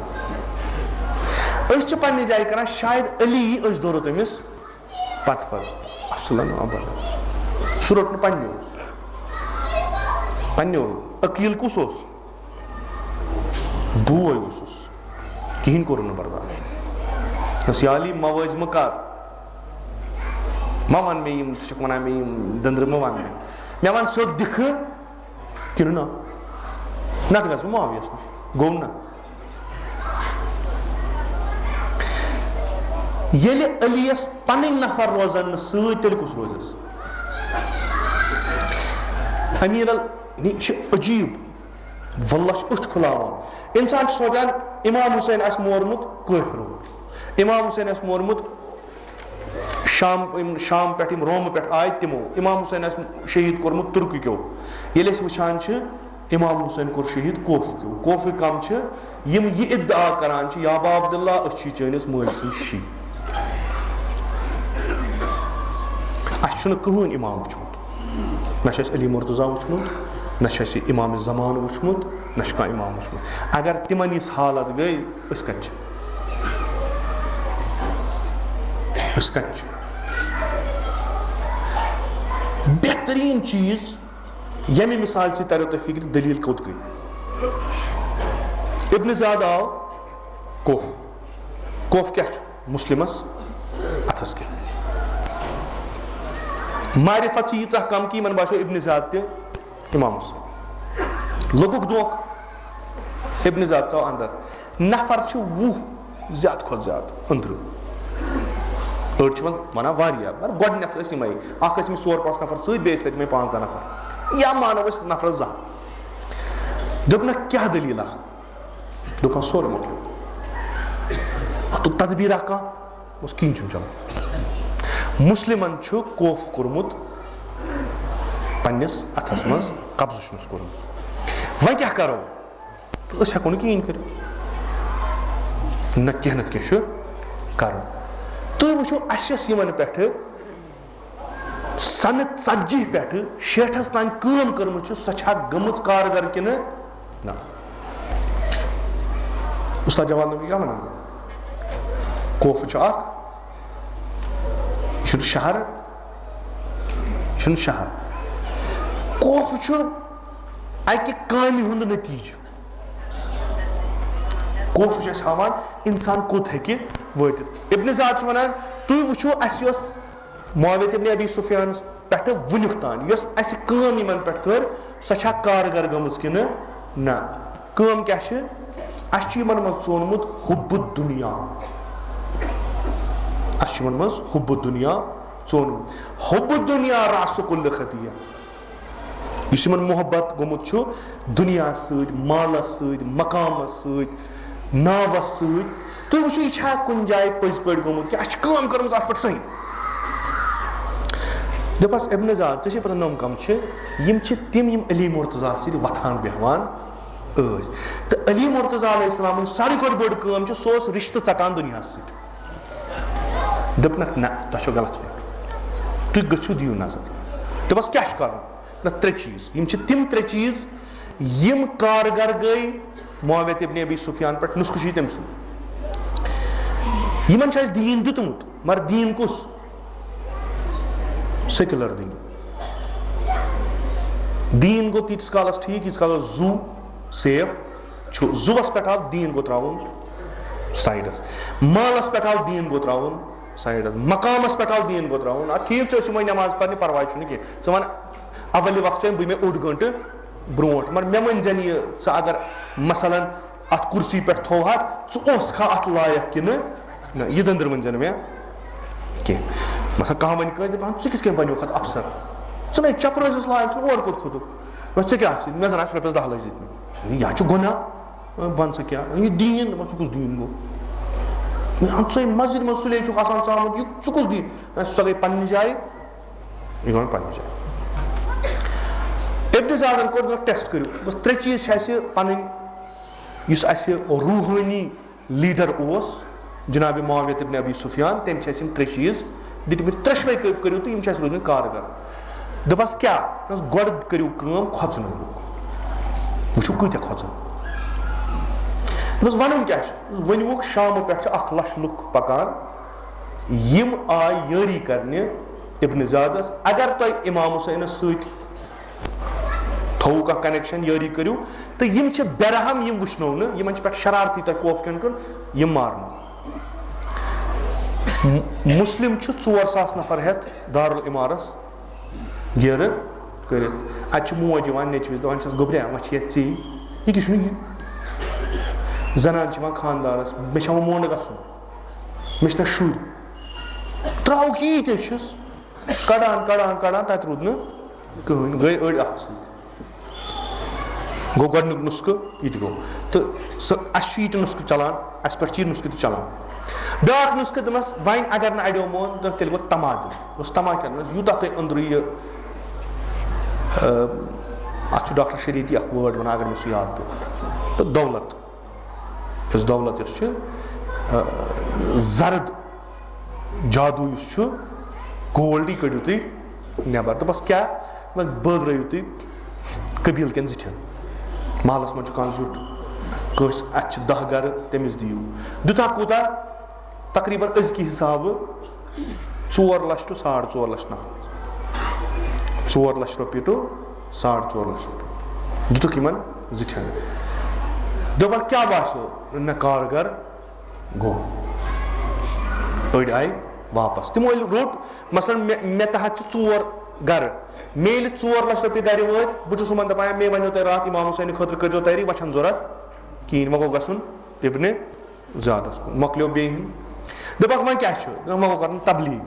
पन्ने जाय कर शायद अली दौर तमिस पत पत अफसलन सह रोट पन्नो अकील कुस बोय कहीं कोर बर्दाश्त अली मवज मकार वन मे वन मे दंद्र वन मे वन सो दिख कि ना नत गस मुआवियस नश गो ना येले अलीयस पन नफर रोजन तेल कुस रोजस अमीर अजीब वल्लाह उठ खुलावान इंसान सोचान इमाम हुसैन आस मोरमुत काफिर इमाम हुसैन आस मोरमुत शाम पे रोम पे आय तिमो इमाम हुसैन आस शहीद कोरमुत तुर्कियों ये वुचान इमाम हुसैन कोर शहीद कोफ कम यम यह इद्दा करान याबा अब्दुल्ला चैनिस मल सं शी अस कहन इमाम वुचमुत न अली मुर्तजा वुचमुत न इमाम जमान वुचमुत न कह इमाम वुचमुत अगर तिमन इस हालत गई कत बेहतरीन चीज यमे मिसाल से तरह तो फिक्र दलील कोत गई इब्न ज़ियाद आव कोफ क्या मुस्लिमस अथस के मारिफत यीचा कम कि मन बाशो इब्न ज़ियाद ते इमाम हुसैन लोगुक दोख इब्न ज़ियाद चाव अंदर नफर वो ज्यादा खुद ज्यादा अंदर वन वारिया मगर गोडनेथ यमे अस 4-5 नफर सत बे 5-10 नफर या मानो नफर दोपन क्या दलील दोपन सोरे मोकलो तो तदबीर कह कहीं चलो मुस्लिमन कोफ कोर्मुत पन्निस अथस मज कब्ज कोर्मुत वह क्या करो तो हेको न कहीं कर न कह नत क्या करो तुम वो अस पे सन 40 पे 60 तान काम कर्म सह गमज कारगर कि ना उस्ताद जवान नबी क्या वन कोफ शहर शहर कोफ अकि कामि हुंद नतीज कोफ हावान इंसान कोत हेकि वतित इब्न ज़ियाद वनान तुम वो अस मुआविया इब्न अबी सुफियान पेट वुनुक तान यस अस काम यमन पेट कर सो कारगर गमज कि ना काम क्या अस यमन मज चोनमुत हुब्बुद दुनिया अस यमन मज हुब्बुद दुनिया चोनमुत हुब्बुद दुनिया रास कुल्ल खतिया इस यमन मोहब्बत गोमुत दुनिया सद मालस सद मकामस सद नावस सद तुम वो यह कुन जाए पज पे गोमुत कि अस काम कर्म अत पे सही दपस इब्न ज़ाद ऐ पता नम कम तिम अली मुर्तज़ा सद वथान बेहवान तो अली मुर्तज़ा अलैहिस्सलाम सारी खुद बड़ काम सह रिश्त चटान दुनिया सद दपनक ना तुम गलत फहमी तुम गो दियो नजर दपस क्या कर ना त्रे चीज तिम त्रे चीज यम कारगर गई मुआविया इब्न अबी सुफियान पे नुस्ख तम यमन दीन दितमुत मगर दीन कुस सेक्युलर दीन गो तीस कालस ठीक यीस कालस जू सेफ जुवस पे आव दीन गो त्राउन साइडस मालस पे आव दीन गो त्राउन साइडस मकामस पे आव दीन गो त्राउन ठीक नमाज पढ़ने परवाह कह वन अवल वक्त बह मे 8 घंटे ब्रोट मगर मे वन जन यह अगर मसलन अत कुर्सी पे थोहा खा अत लायक कि यह दंदर वन जन मे कह मसा कह वन कह बनो खत अफसर चे चपरस लायक और कोत खुद क्या मे जन रुपये 10 लज दित यह गुना वन स क्या यह दीन कुछ दीन गो मस्जिद में सुले आमुत यह कुछ दीन सह गई पन्ने जाए यह गो पन्ने जाए इब्न ज़ादन कोर टेस्ट करो बस त्रे चीज पन रूहानी लीडर जनाब मुआविया इब्न अबी सुफियान तम त्रे चीज दितमित त्रेशवे करो तो रोजम कारगर दपस क्या गोड़ करो कम खोचन वो कत खोचन वन क्या वनुक शाम पे 1 लाख लुक पकान यम आय यारी करने इब्न ज़ादस अगर तुम इमाम हुसैन सत थो कह कनेक्शन यारी करो तो यम बेरहम यम वुचनो इन पे शरारती तुम खौफ कन यम मारन मुस्लिम 4,000 नफर हेत दारुल इमारस गिर कर मोज नचविस दपान गोब्रिया वे ची यह जनान खानदारस मे मोंड गन मे शुर त्राव कि कड़ान कड़ान कड़ान तत रूद कहन गई अड़ अत सत गो गोडनुक नुस्ख यह गो तो अस नुस्ख चलान अस पे नुस्ख चलान ब्याक नुस्ख दमस वन अगर न अड़ो मोन तो तेल गो तमाद तमा क्या यूत तुम अंदर यह अत डॉक्टर शरीयती वर्ड वन अगर मे सह याद पे तो दौलत इस दौलत जरद जादू गोल्ड यह कड़ो तुम नबर तो बस क्या बग्रु तुम कबील कन जिठन महलस मज कह जुट कस अत 10 गर तमिस दियो दुता कूता तकरीबन अजक हिसाब 4 लाख टू 4.5 लाख ना 4 लाख रुपये टू 4.5 लाख रुपये दुतुक इन जिठन दपा क्या बासो न कारगर गो अड़ आय वापस तमो रोट मसलन मे तहत 4 गर मेल 4 लाख रुपये गर वत बहुत दपान मे वो रात इमाम हुसैन खतर करो तैयारी वचन जरूरत कहें वो गो गन इब्न ज़ादस मकलो बे दपक वो क्या वो कर तबलीग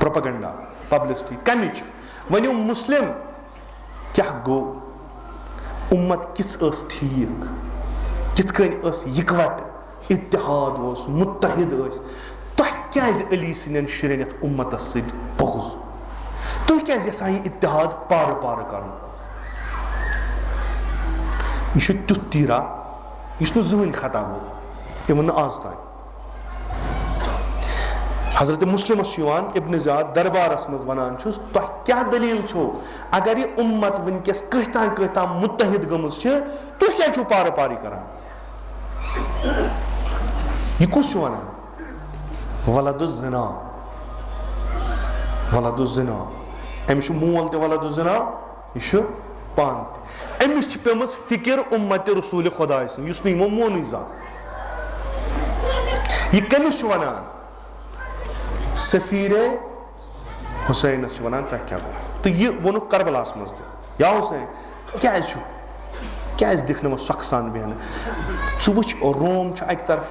प्रोपेगेंडा पब्लिसिटी कमिच वनु मुस्लिम क्या गो उम्मत किस ठीक कित इकवट इत्तेहाद मुत्तहिद तुह क्या अली सन शुरन उम्मत सगुज तुह क्या यसान यह इत्तेहाद पार पार कर यह तुथ तीरा यह जहन खता गो यह वो आज तान हजरत मुस्लिम इब्न ज़ाद दरबारस मज वनान तुह क्या दलील छो अगर यह उम्मत वनकस कहतान कहतान मुत्तहिद गमज तुह क्या छो पार पारी करान यह कुछ वनान वलदुज़्ज़िना वलदुज़्ज़िना अमिस मोल ते वलदुज़्ज़िना यह पान अमिस पेमस फिक्र उम्मत रसूल खुदा युस नो मोन जा यह कमिस वनान सफीर हुसैनस वनान तह क्या गो तो यह वोनुक करबलास मज या हुसैन क्या दिख न सख सान बहन च वुच रोम अक तरफ